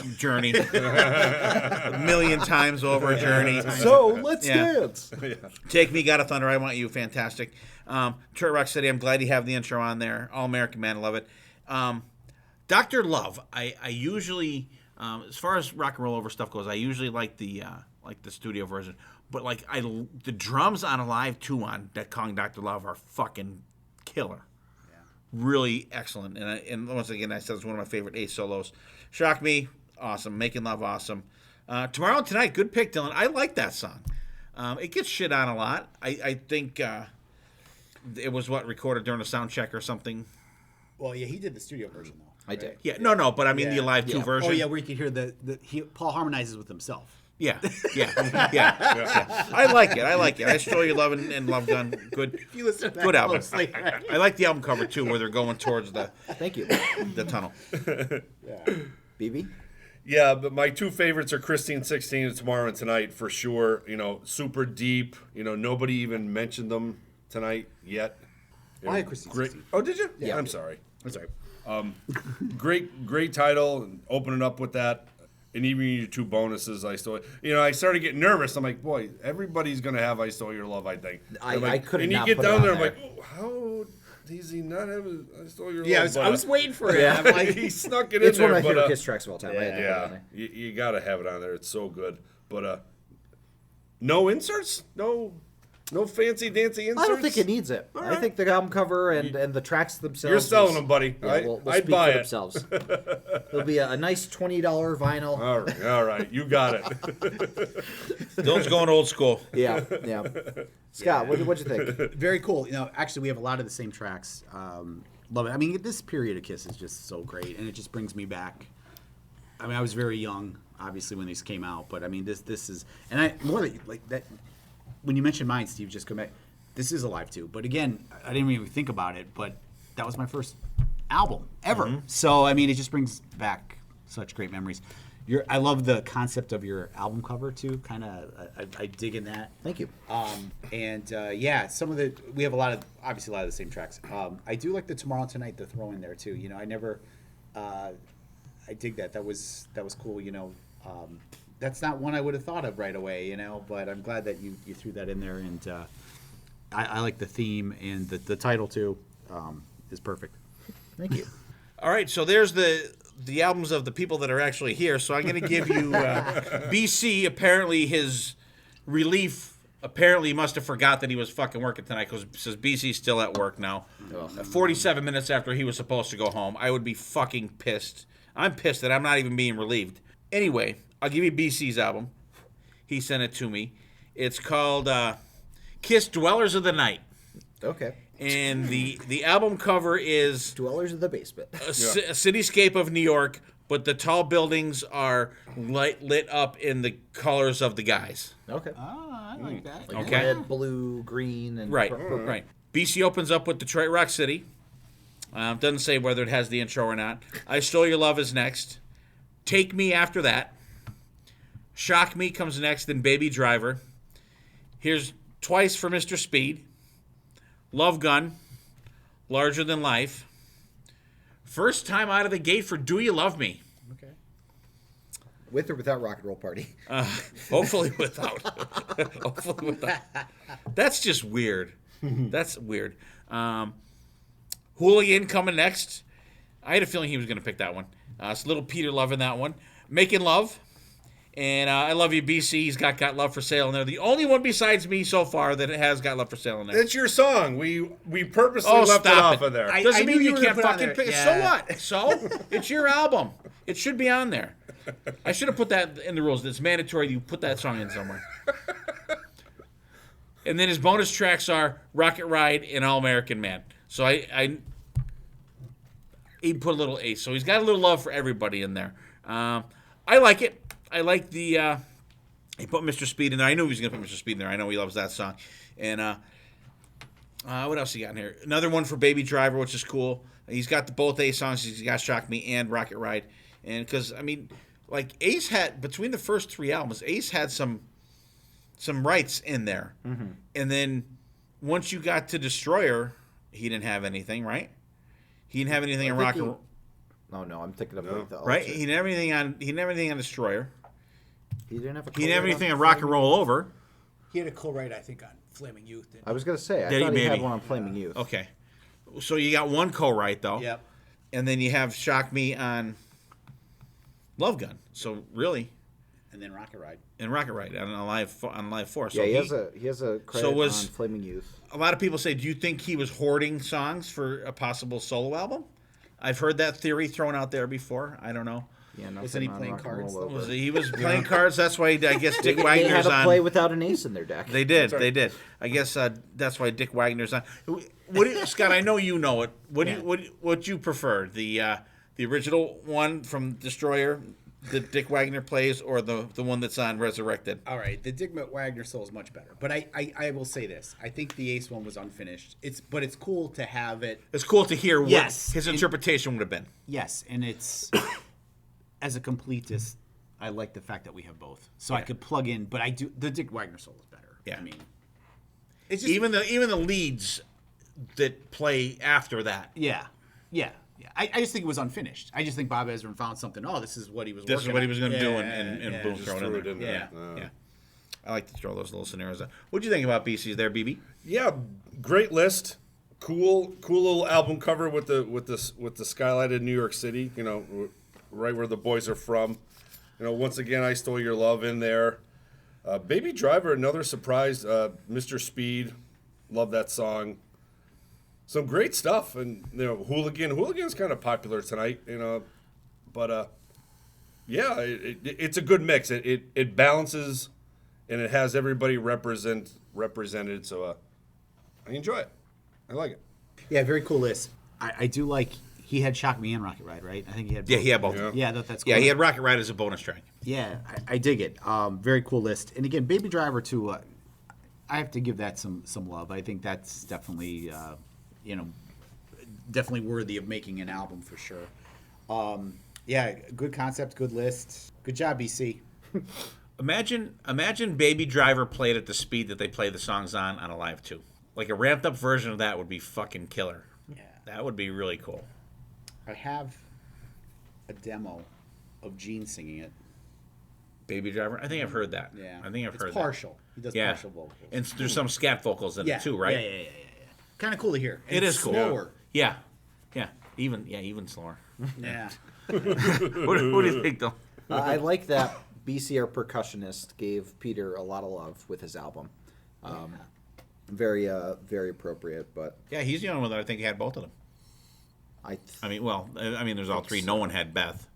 A million times over Journey. So let's dance. Take Me, God of Thunder, I Want You, fantastic. Detroit Rock City, I'm glad you have the intro on there. All American Man, I love it. Dr. Love, I usually, as far as rock and roll over stuff goes, I usually like the studio version. But the drums on Alive 2 on that Kong Dr. Love are fucking killer. Yeah. Really excellent. And once again, I said it's one of my favorite Ace solos. Shock Me, awesome. Making Love, awesome. Tomorrow and Tonight, good pick, Dylan. I like that song. It gets shit on a lot. I think it was recorded during a sound check or something. Well, yeah, he did the studio version though. I did. Yeah, no, but I mean the Alive 2 version. Oh yeah, where you can hear Paul harmonizes with himself. Yeah. I like it. I Stole Your Love and Love Gun. Good. If you listen to that good album. closely, right? I like the album cover too, where they're going towards the Thank you. the tunnel. BB? Yeah, but my two favorites are Christine 16 and Tomorrow and Tonight for sure. Super deep. Nobody even mentioned them tonight yet. I had Christine Great. 16. Oh, did you? Yeah. I'm sorry. I'm sorry. Great title. And opening up with that. And even your two bonuses, I started getting nervous. I'm like, boy, everybody's going to have I Stole Your Love, I think. I couldn't. And you not get put down it there, on I'm like, oh, how does he not have I Stole Your Yeah, Love? I was waiting for it. Yeah. I'm like, He snuck it in It's there. one of my favorite but, Kiss tracks of all time. I had to put it on yeah, there. you got to have it on there. It's so good. But no inserts? No fancy dancy inserts? I don't think it needs it. All I right. think the album cover and the tracks themselves. You're selling them, buddy. Yeah, I'd speak buy for it. themselves. It'll be a nice $20 vinyl. All right. You got it. Dylan's going old school. Yeah. Scott, what'd you think? very cool. Actually, we have a lot of the same tracks. Love it. I mean, this period of Kiss is just so great, and it just brings me back. I mean, I was very young, obviously, when these came out, but I mean, this is, and I more like that. When you mentioned mine, Steve, just come back. This is Alive 2, but again, I didn't even think about it, but that was my first album ever. Mm-hmm. So I mean, it just brings back such great memories. I love the concept of your album cover too. Kind of, I dig in that. Thank you. Yeah, we have obviously a lot of the same tracks. I do like the Tomorrow and Tonight to throw in there too. I dig that. That was cool. That's not one I would have thought of right away. But I'm glad that you threw that in there, and I like the theme and the title too. Is perfect. Thank you. All right, so there's the albums of the people that are actually here. So I'm going to give you BC. Apparently his relief. Apparently he must have forgot that he was fucking working tonight because it says BC's still at work now. 47 minutes after he was supposed to go home. I would be fucking pissed. I'm pissed that I'm not even being relieved. Anyway, I'll give you BC's album. He sent it to me. It's called KISS Dwellers of the Night. Okay. And the album cover is Dwellers of the Basement. a cityscape of New York, but the tall buildings are lit up in the colors of the guys. Okay. I like that. Like Okay. red, blue, green, and Right, purple. right. BC opens up with Detroit Rock City. Doesn't say whether it has the intro or not. I Stole Your Love is next. Take Me after that. Shock Me comes next, then Baby Driver. Here's Twice for Mr. Speed. Love Gun. Larger Than Life. First time out of the gate for Do You Love Me? Okay. With or without Rock and Roll Party? Hopefully without. Hopefully without. That's just weird. That's weird. Hooligan coming next. I had a feeling he was going to pick that one. It's Little Peter Love in that one. Making Love. And I Love You, BC. He's got Love for Sale in there. The only one besides me so far that has Got Love for Sale in there. It's your song. We purposely left it off of there. Doesn't I mean knew you you were can't gonna put it fucking on pick it. there. So what? So? It's your album. It should be on there. I should have put that in the rules. It's mandatory you put that song in somewhere. And then his bonus tracks are Rocket Ride and All American Man. So he put a little ace. So he's got a little love for everybody in there. I like it. I like the... he put Mr. Speed in there. I knew he was going to put Mr. Speed in there. I know he loves that song. And what else he got in here? Another one for Baby Driver, which is cool. He's got both Ace songs. He's got Shock Me and Rocket Ride. And because, I mean, like Ace had, between the first three albums, Ace had some rights in there. Mm-hmm. And then once you got to Destroyer, he didn't have anything, right? He didn't have anything in rock and roll. Oh no, I'm thinking of like the right? alternate. He didn't have anything on Destroyer. He didn't have a. He didn't have co-write anything on on Rock and Flaming Roll Over. He had a co-write, I think, on Flaming Youth. I was gonna say I Did he thought he had maybe? one on Flaming Youth. Okay, so you got one co-write though. Yep. And then you have Shock Me on Love Gun. So really, And then Rocket Ride. and Rocket Ride on Live 4. So Yeah, he has a credit was- on Flaming Youth. a lot of people say, do you think he was hoarding songs for a possible solo album? I've heard that theory thrown out there before. I don't know. Yeah, nothing Wasn't he on playing Rock and Roll cards, Over. He was playing cards. That's why I guess Dick They had Wagner's to on. play without an ace in their deck. They did. They did. I guess that's why Dick Wagner's on. Scott, I know you know it. What you prefer? The original one from Destroyer that Dick Wagner plays, or the one that's on Resurrected? All right, the Dick Wagner soul is much better. But I will say this. I think the Ace one was unfinished. But it's cool to have it. It's cool to hear what Yes. his interpretation would have been. Yes, and it's as a completist, I like the fact that we have both. So I could plug in, but I do the Dick Wagner soul is better. Yeah. I mean, it's just Even the leads that play after that. yeah. I just think it was unfinished. I just think Bob Ezrin found something. Oh, this is what he was. This is working what he on. was going to do, Yeah, and yeah. boom, Just throw it threw in it in there. there. Yeah. I like to throw those little scenarios out. What'd you think about BC's there, BB? Yeah, great list. Cool little album cover with the skylight of New York City. You know, right where the boys are from. You know, once again, I Stole Your Love in there. Baby Driver, another surprise. Mr. Speed, love that song. Some great stuff, and you know, Hooligan's kind of popular tonight. You know, but yeah, it's a good mix. It balances, and it has everybody represented. So I enjoy it. I like it. Yeah, very cool list. I do like. He had Shock Me and Rocket Ride, right? I think he had. Yeah, he had both. Yeah. Yeah, that's cool. Yeah, he had Rocket Ride as a bonus track. Yeah, I dig it. Very cool list. And again, Baby Driver too. I have to give that some love. I think that's definitely definitely worthy of making an album for sure. Yeah, good concept, good list. Good job, BC. Imagine Baby Driver played at the speed that they play the songs on a Live 2. Like a ramped up version of that would be fucking killer. Yeah. That would be really cool. I have a demo of Gene singing it. Baby Driver? I think I've heard that. Yeah, I think I've heard it's partial. He does that. Yeah. partial vocals. And there's some scat vocals in Yeah, it too, right? Yeah. Kind of cool to hear. And It it's is cool. slower. Yeah. Even slower. Yeah. What do you think, though? I like that BC, our percussionist, gave Peter a lot of love with his album. Very appropriate, but Yeah, he's the only one that I think had both of them. There's all three. No one had Beth.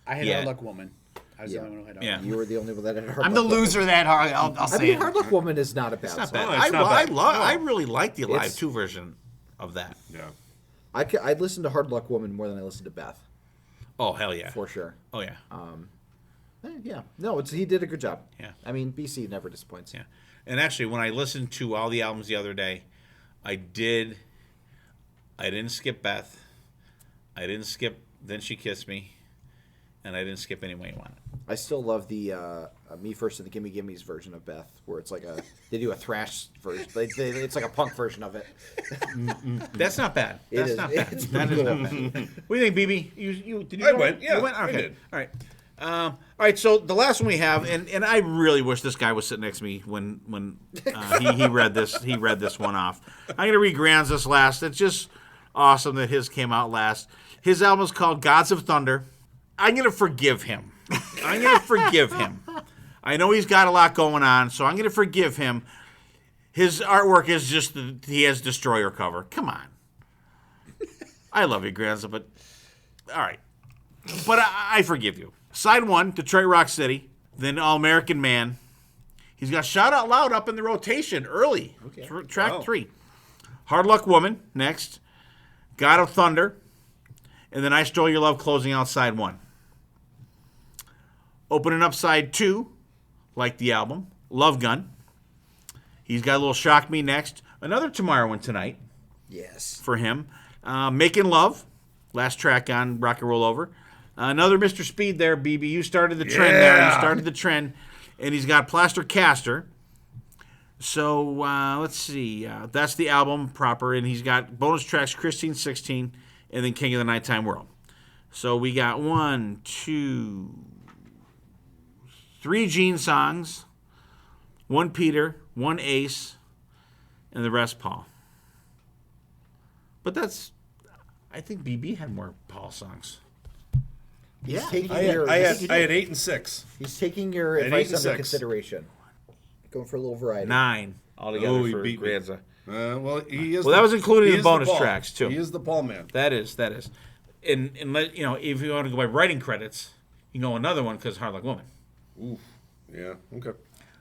I had Yeah. Hard Luck Woman. I was Yeah. the only one who had Yeah. Hard Luck. you were the only one that had Hard I'm Luck the Woman. loser that hard. I'll I say mean, it. Hard Luck Woman is not a bad Not song. bad. I really like the Live It's- 2 version of that. Yeah. I'd listen to Hard Luck Woman more than I listen to Beth, Oh, hell yeah. for sure. Oh, yeah. Yeah, no, he did a good job. Yeah. I mean, BC never disappoints. Yeah. And actually, when I listened to all the albums the other day, I didn't skip Beth. I didn't skip Then She Kissed Me. And I didn't skip Any Way You Want It. I still love the Me First and the Gimme Gimmes version of Beth, where it's like they do a thrash version. It's like a punk version of it. That's not bad. It That's is. not bad. It's That is pretty not bad. What do you think, BB? You did you I go? went, yeah, You went? I Okay. did. All right. All right. So the last one we have, and I really wish this guy was sitting next to me when he read this. He read this one off. I'm gonna read Granza's last. It's just awesome that his came out last. His album is called Gods of Thunder. I'm gonna forgive him. I know he's got a lot going on, so I'm gonna forgive him. His artwork is just he has Destroyer cover. Come on. I love you, Granza, but all right. But I forgive you. Side 1, Detroit Rock City, then All American Man. He's got Shout Out Loud up in the rotation early. Okay. Track 3. Hard Luck Woman next. God of Thunder. And then I Stole Your Love closing out side 1. Opening up side 2, like the album, Love Gun. He's got a little Shock Me next. Another Tomorrow and Tonight Yes. for him. Making Love, last track on Rock and Roll Over. Another Mr. Speed there, BB. You started the trend there. You started the trend. And he's got Plaster Caster. So let's see. That's the album proper. And he's got bonus tracks, Christine 16, and then King of the Nighttime World. So we got 3 Gene songs, 1 Peter, 1 Ace, and the rest Paul. But I think BB had more Paul songs. He's Yeah, taking I your, had 8 and 6. he's taking your At advice 8 and under 6. consideration. Going for a little variety. 9 altogether he for beat me. Granza. Well, he is. Well, that was including he the is bonus Paul. tracks, too. He is the Paul man. That is. And let, if you want to go by writing credits, you can go another one because Hard Luck Woman. Ooh, yeah, okay.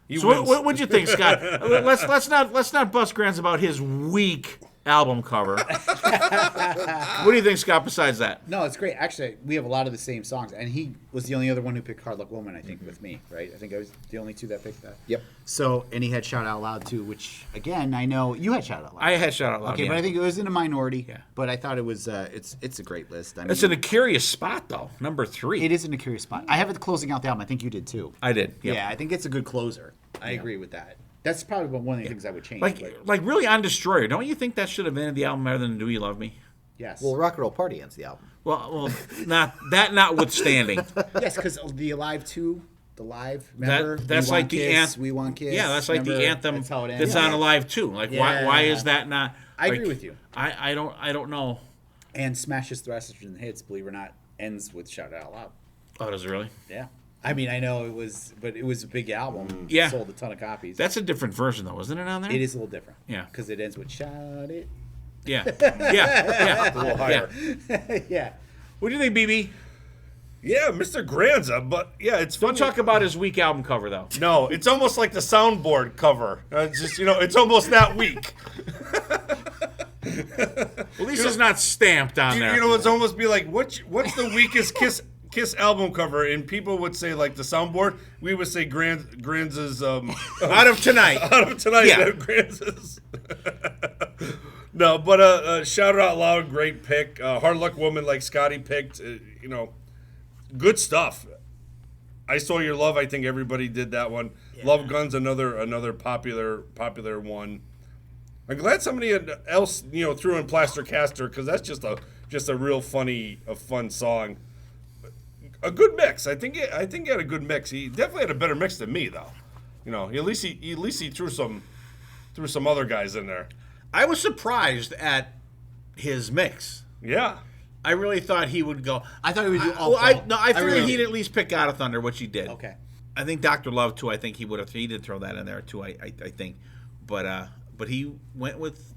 He So wins. what'd you think, Scott? let's not bust Grants about his weak album cover. What do you think, Scott? Besides that, No, it's great. Actually, we have a lot of the same songs, and he was the only other one who picked Hard Luck Woman, I think, with me, right? I think I was the only 2 that picked that. Yep. So, and he had Shout Out Loud too, which again, I know you had Shout Out Loud. I had Shout Out Loud. Okay, yeah. but I think it was in a minority. Yeah. But I thought it was it's a great list. I mean, It's in a curious spot though. Number 3. it is in a curious spot. I have it closing out the album. I think you did too. I did. Yep. Yeah, I think it's a good closer. I agree with that. That's probably one of the things I would change. Like really on Destroyer. Don't you think that should have ended the album better than Do You Love Me? yes. Well, Rock and Roll Party ends the album. Well, notwithstanding. yes, because the Alive 2, the live, remember? That's We like Want the Kiss, anthem. We Want Kiss. Yeah, that's like remember? the anthem That's how it that's ends. on Alive too. Like why Yeah. is that not? I like, agree with you. I don't know. And Smashes, Thrashers, and Hits, believe it or not, ends with Shout It Out Loud. Oh, does it really? Yeah. I mean, I know it was, but it was a big album. Yeah. Sold a ton of copies. That's a different version though, isn't it on there? It is a little different. Yeah. Because it ends with Shout It. Yeah. Yeah. a little higher. yeah. What do you think, BB? Yeah, Mr. Granza, but yeah, it's Don't funny. talk about his weak album cover though. No, it's almost like the soundboard cover. It's just it's almost that weak. At least it's not stamped on there. It's almost be like what's the weakest Kiss album cover, and people would say like the soundboard. We would say Granza's Out of Tonight. out of tonight. Yeah. Granza's. No, but Shout It Out Loud, great pick. Hard Luck Woman, like Scotty picked. Good stuff. I Saw Your Love. I think everybody did that one. Yeah. Love Guns, another popular one. I'm glad somebody else threw in Plaster Caster, because that's just a real fun song. A good mix. I think he had a good mix. He definitely had a better mix than me, though. At least he threw some other guys in there. I was surprised at his mix. Yeah. I really thought he would go. I thought he would do all I figured really he'd did. at least pick God of Thunder, which he did. Okay. I think Dr. Love too. I think he did throw that in there too. I think, but he went with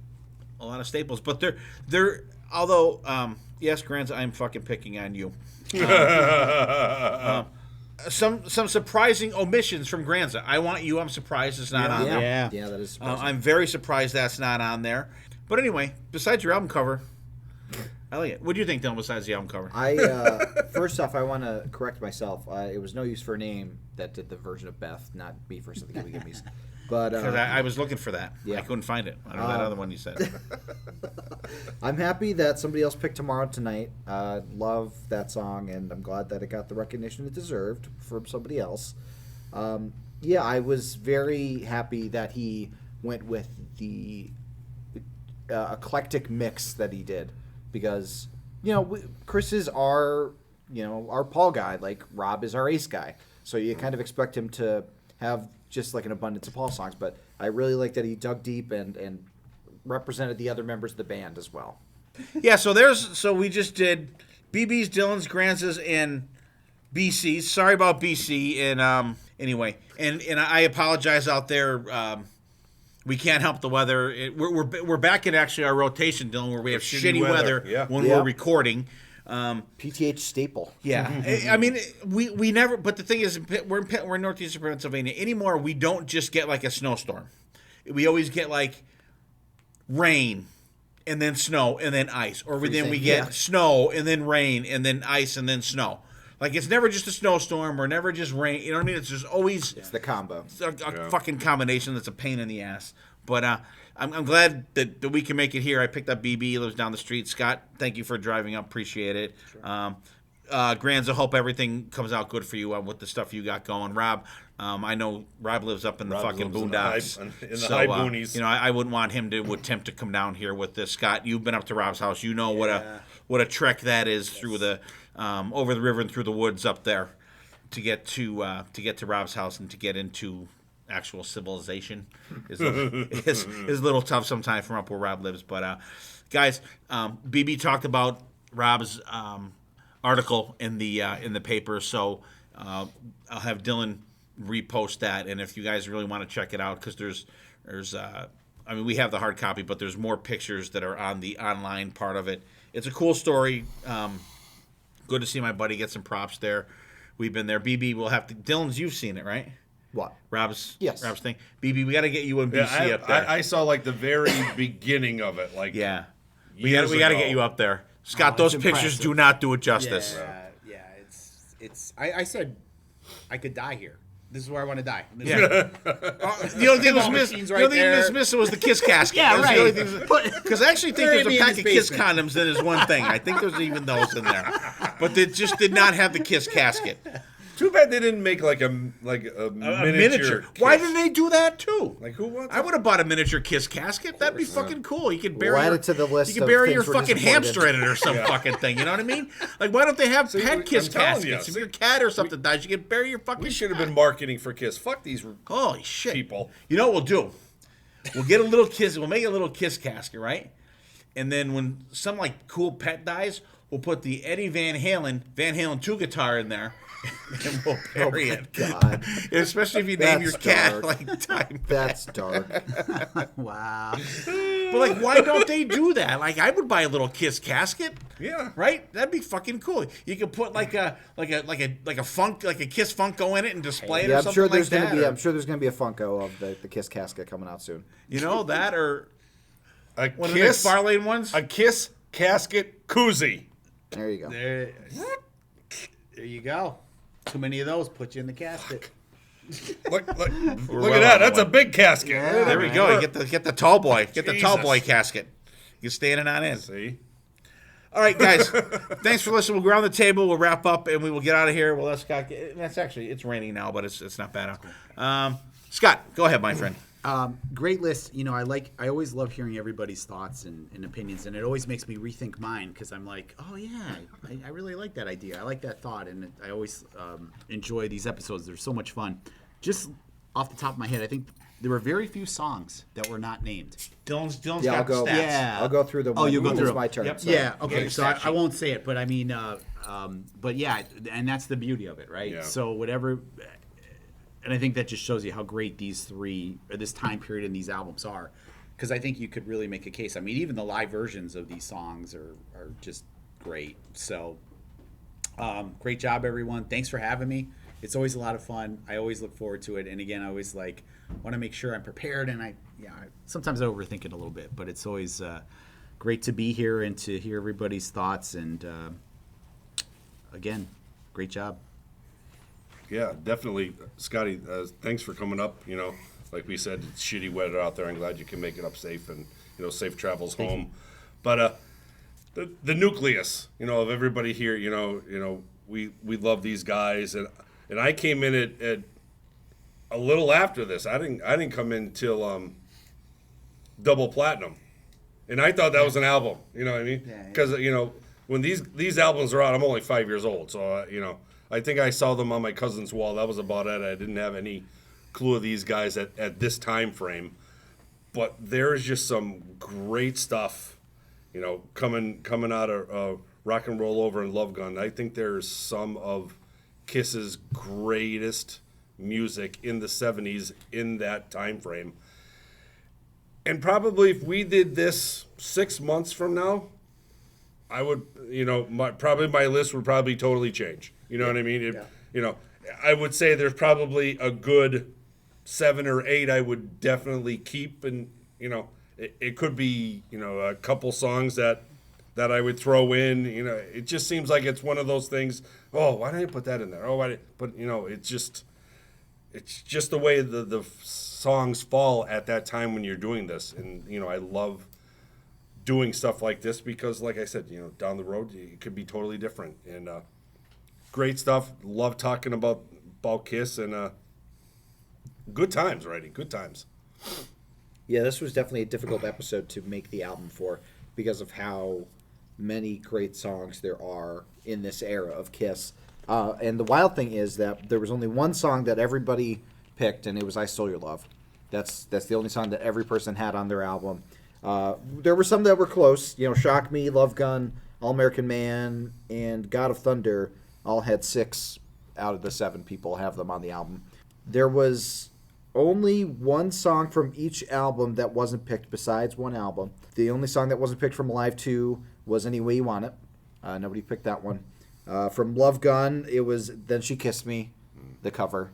a lot of staples. But they're although yes, Granza, I'm fucking picking on you. Some surprising omissions from Granza. I Want You. I'm surprised it's not on there. Yeah, that is surprising. I'm very surprised that's not on there. But anyway, besides your album cover, I like it. What do you think, Dylan, besides the album cover? First off, I want to correct myself. It was No Use for a Name that did the version of Beth, not me for Something Gimme Gimme's. But Because I was looking for that. Yeah. I couldn't find it. I don't know that other one you said. I'm happy that somebody else picked Tomorrow Tonight. Love that song, and I'm glad that it got the recognition it deserved from somebody else. I was very happy that he went with the eclectic mix that he did, because Chris is our Paul guy, like Rob is our Ace guy, so you kind of expect him to have just like an abundance of Paul songs. But I really like that he dug deep and represented the other members of the band as well. Yeah, so we just did BB's, Dylan's, Granza's, and BC's. Sorry about BC. And anyway, and I apologize out there. We can't help the weather. We're back in actually our rotation, Dylan, where we have shitty weather when we're recording. PTH staple. Yeah, I mean, we never. But the thing is, we're in northeastern Pennsylvania anymore. We don't just get like a snowstorm. We always get like rain, and then snow, and then ice, or then we get snow, and then rain, and then ice, and then snow. Like, it's never just a snowstorm or never just rain. You know what I mean? It's just always It's the combo. a fucking combination that's a pain in the ass. But I'm glad that we can make it here. I picked up BB. He lives down the street. Scott, thank you for driving up. Appreciate it. Sure. Granza, hope everything comes out good for you with the stuff you got going. Rob, I know Rob lives up in the fucking boondocks. In the high boonies. I wouldn't want him to attempt to come down here with this. Scott, you've been up to Rob's house. You know what a trek that is through the over the river and through the woods up there to get to Rob's house and to get into actual civilization is a little tough sometimes from up where Rob lives. But guys, BB talked about Rob's article in the paper, so I'll have Dylan repost that. And if you guys really want to check it out, because there's I mean, we have the hard copy, but there's more pictures that are on the online part of it. It's a cool story. Good to see my buddy get some props there. We've been there. BB, we'll have to. Dylan's, you've seen it, right? What? Rob's Yes. Rob's thing. BB, we got to get you and BC up there. I saw like the very beginning of it. Like yeah, we got to get you up there, Scott. Those pictures impressive. do not do it justice. Yeah. It's. I said I could die here. This is where I want to die. Yeah. The only thing that was missing was the KISS casket. Yeah, right. Because I actually think there's a pack of KISS condoms that is one thing. I think there's even those in there, but they just did not have the KISS casket. Too bad they didn't make like a miniature. Why Kiss. didn't they do that too? Like who wants? I would have bought a miniature KISS casket. That'd be fucking cool. You could bury We'll add it to the list You could of bury things your we're fucking disappointed. hamster in it or some fucking thing. You know what I mean? Like, why don't they have pet KISS I'm telling you, caskets? If your cat or something dies, you can bury your fucking. We should have cat. been marketing for Kiss. Fuck these Holy shit, people. You know what we'll do? We'll get a little KISS. We'll make a little KISS casket, right? And then when some like cool pet dies, we'll put the Eddie Van Halen 2 guitar in there. And we'll bury it. God. Especially if you name your That's cat dark. like Time. That's dark. Wow. But like, why don't they do that? Like, I would buy a little KISS casket. Yeah. Right? That'd be fucking cool. You could put like a funk, like a KISS Funko in it and display it Yeah, or I'm something sure like there's that. gonna be. or- I'm sure there's gonna be a Funko of the KISS casket coming out soon. You know that or A one of the Kiss. McFarlane ones. A Kiss casket koozie. There you go. There you go. Too many of those put you in the casket. Look well at that. on That's the a big casket. There we go. You get the tall boy. Get the tall Jesus. boy casket. You stand it on in. See? All right, guys. Thanks for listening. We'll go around the table. We'll wrap up, and we will get out of here. We'll let Scott get. That's actually it's raining now, but it's not bad out. Scott, go ahead, my friend. Great list. You know, I always love hearing everybody's thoughts and opinions, and it always makes me rethink mine because I'm like, oh yeah, I really like that idea. I like that thought, and I always enjoy these episodes. They're so much fun. Just off the top of my head, I think there were very few songs that were not named. Dylan's Yeah, I'll got the go. stats. Yeah. I'll go through them. Oh, you'll go when through it's them. my turn. Yep. So. Yeah, okay. Yeah, So I won't say it, but I mean, but yeah, and that's the beauty of it, right? Yeah. So whatever, and I think that just shows you how great these three, or this time period and these albums are, because I think you could really make a case. I mean, even the live versions of these songs are just great. So, great job, everyone. Thanks for having me. It's always a lot of fun. I always look forward to it, and again, I always want to make sure I'm prepared, and sometimes I overthink it a little bit, but it's always great to be here and to hear everybody's thoughts. And again, great job. Yeah, definitely, Scotty. Thanks for coming up. You know, like we said, it's shitty weather out there. I'm glad you can make it up safe and safe travels home. But the nucleus, of everybody here, we love these guys, and I came in at a little after this. I didn't come in till double platinum, and I thought that was an album. You know what I mean? Because when these albums are out, I'm only 5 years old, so I think I saw them on my cousin's wall. That was about it. I didn't have any clue of these guys at this time frame. But there's just some great stuff, coming out of Rock and Roll Over and Love Gun. I think there's some of Kiss's greatest music in the 70s in that time frame. And probably if we did this 6 months from now, I would, my list would probably totally change. You know what I mean? I would say there's probably a good 7 or 8 I would definitely keep, and it could be a couple songs that I would throw in. It just seems like it's one of those things. Oh, why didn't I put that in there? Oh, why did? But it's just the way the songs fall at that time when you're doing this, and I love doing stuff like this because, like I said, down the road it could be totally different. And great stuff. Love talking about Kiss, and good times, writing. Good times. Yeah, this was definitely a difficult episode to make the album for because of how many great songs there are in this era of KISS. And the wild thing is that there was only one song that everybody picked, and it was "I Stole Your Love." That's the only song that every person had on their album. There were some that were close. You know, "Shock Me," "Love Gun," "All American Man," and "God of Thunder" all had 6 out of the 7 people have them on the album. There was only one song from each album that wasn't picked besides one album. The only song that wasn't picked from Alive 2 was "Any Way You Want It." Nobody picked that one. From "Love Gun," it was "Then She Kissed Me," the cover.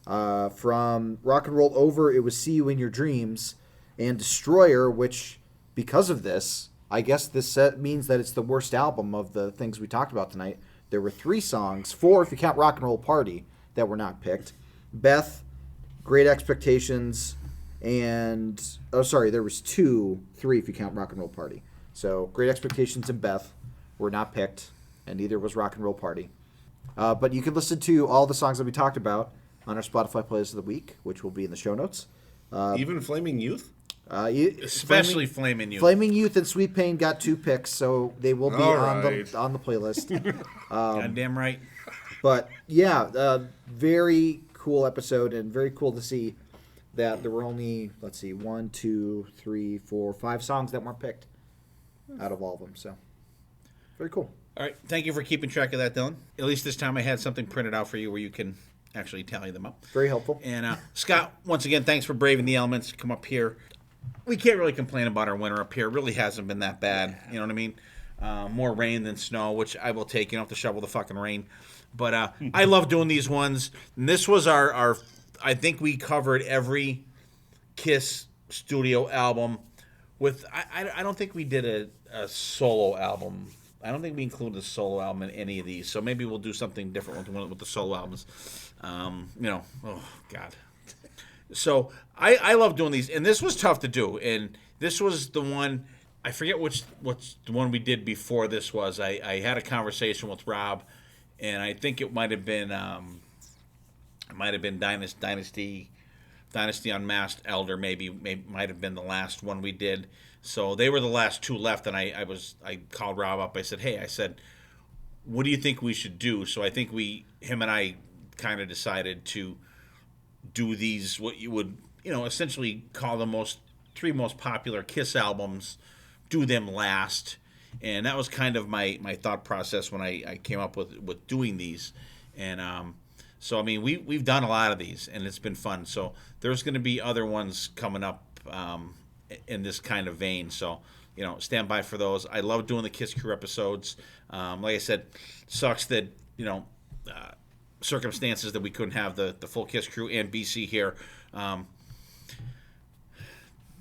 From "Rock and Roll Over," it was "See You in Your Dreams." And "Destroyer," which, because of this, I guess this means that it's the worst album of the things we talked about tonight. There were 3 songs, 4 if you count "Rock and Roll Party," that were not picked. "Beth," "Great Expectations," and there was 3 if you count "Rock and Roll Party." So "Great Expectations" and "Beth" were not picked, and neither was "Rock and Roll Party." But you can listen to all the songs that we talked about on our Spotify playlist of the week, which will be in the show notes. Even Flaming Youth? Especially Flaming Youth. Flaming Youth and Sweet Pain got 2 picks, so they will be on right. the playlist. Goddamn right. But yeah, very cool episode, and very cool to see that there were only 1, 2, 3, 4, 5 songs that weren't picked out of all of them. So very cool. All right. Thank you for keeping track of that, Dylan. At least this time I had something printed out for you where you can actually tally them up. Very helpful. And Scott, once again, thanks for braving the elements to come up here. We can't really complain about our winter up here. It really hasn't been that bad. You know what I mean? More rain than snow, which I will take. You don't have to shovel the fucking rain. But I love doing these ones. And this was our I think we covered every KISS studio album. I don't think we did a solo album. I don't think we included a solo album in any of these. So maybe we'll do something different with the solo albums. Oh, God. So I love doing these, and this was tough to do. And this was the one, I forget which the one we did before this was. I had a conversation with Rob, and I think it might have been Dynasty Unmasked Elder. Maybe might have been the last one we did. So they were the last 2 left, and I called Rob up. I said, hey, what do you think we should do? So I think him and I kind of decided to do these, what you would, essentially call the 3 most popular KISS albums, do them last. And that was kind of my thought process when I came up with doing these. And so, I mean, we've done a lot of these, and it's been fun. So there's going to be other ones coming up in this kind of vein. So, stand by for those. I love doing the KISS Krew episodes. Like I said, sucks that, circumstances that we couldn't have the full KISS Krew and BC here.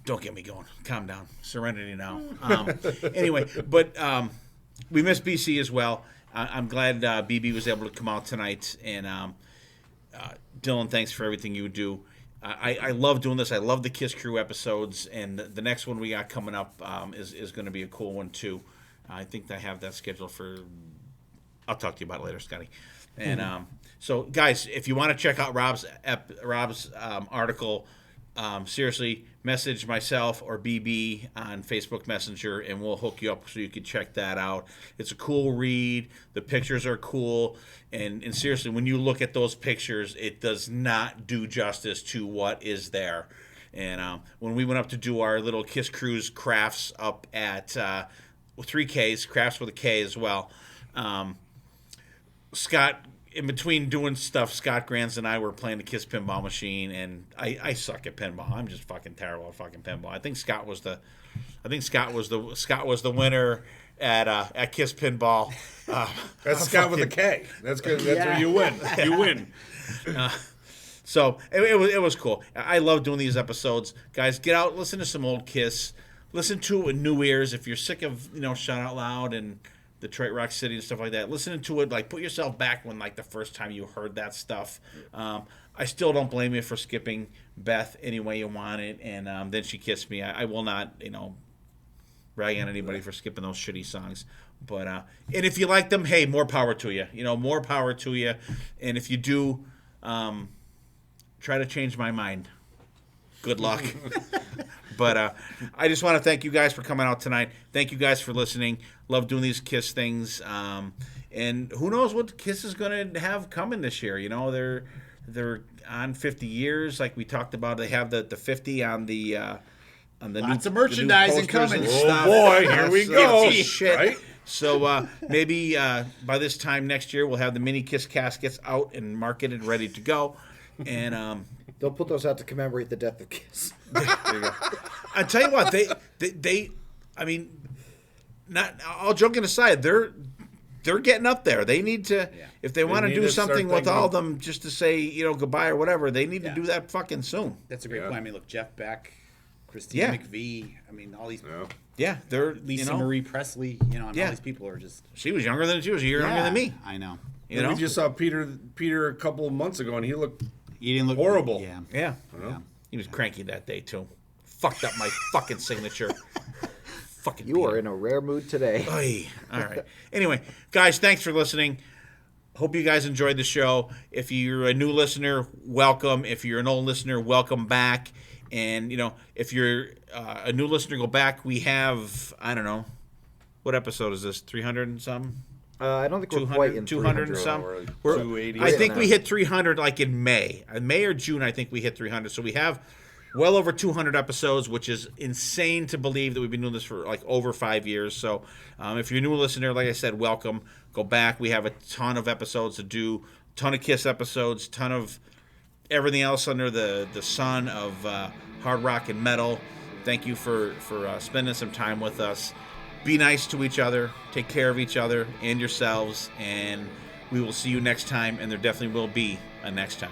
Don't get me going. Calm down. Serenity now. Anyway, but we miss BC as well. I'm glad BB was able to come out tonight. And Dylan, thanks for everything you do. I love doing this. I love the KISS Krew episodes. And the next one we got coming up is going to be a cool one, too. I think I have that scheduled for... I'll talk to you about it later, Scotty. And so, guys, if you want to check out Rob's article, seriously, message myself or BB on Facebook Messenger, and we'll hook you up so you can check that out. It's a cool read. The pictures are cool. And seriously, when you look at those pictures, it does not do justice to what is there. And when we went up to do our little KISS Krew's crafts up at 3Ks, crafts with a K as well, Scott, in between doing stuff, Scott, Granza, and I were playing the KISS pinball machine, and I suck at pinball. I'm just fucking terrible at fucking pinball. I think Scott was the winner at KISS pinball. That's Scott with a K. That's good. That's where you win. You win. So it was cool. I love doing these episodes, guys. Get out, listen to some old KISS, listen to it with new ears. If you're sick of Shout Out Loud and Detroit Rock City and stuff like that, listening to it, like, put yourself back when, like, the first time you heard that stuff. I still don't blame you for skipping Beth Any Way You Want It, and Then She Kissed Me. I will not, rag on anybody for skipping those shitty songs. But and if you like them, hey, more power to you. More power to you. And if you do, try to change my mind. Good luck. But I just want to thank you guys for coming out tonight. Thank you guys for listening. Love doing these KISS things. And who knows what KISS is going to have coming this year. You know, they're on 50 years, like we talked about. They have the 50 on the Lots of merchandising coming. Oh boy, here we go. Shit. Right? So maybe by this time next year, we'll have the mini KISS caskets out and marketed, ready to go. And They'll put those out to commemorate the death of KISS. I tell you what, they I mean, not all joking aside, they're getting up there. They need to, if they want to do something with all of them, just to say, you know, goodbye or whatever. They need to do that fucking soon. That's a great point. I mean, look, Jeff Beck, Christina McVie. I mean, all these. Yeah, they're Lisa Marie Presley. You know, and all these people are just. She was younger than she was a year younger than me. I know. You know, we just saw Peter a couple of months ago, and he looked didn't look horrible. Yeah. He was cranky that day too. Fucked up my fucking signature. Fucking You are in a rare mood today. Oy. All right. Anyway, guys, thanks for listening. Hope you guys enjoyed the show. If you're a new listener, welcome. If you're an old listener, welcome back. And, you know, if you're a new listener, go back. We have, I don't know, what episode is this? 300 and something? I don't think we're quite in 200 and 300. something. 280. I think we hit 300 like in May. In May or June, I think we hit 300. So we have well over 200 episodes, which is insane to believe that we've been doing this for like over 5 years. So if you're a new listener, like I said, welcome. Go back. We have a ton of episodes to do, ton of KISS episodes, ton of everything else under the sun of hard rock and metal. Thank you for spending some time with us. Be nice to each other. Take care of each other and yourselves. And we will see you next time. And there definitely will be a next time.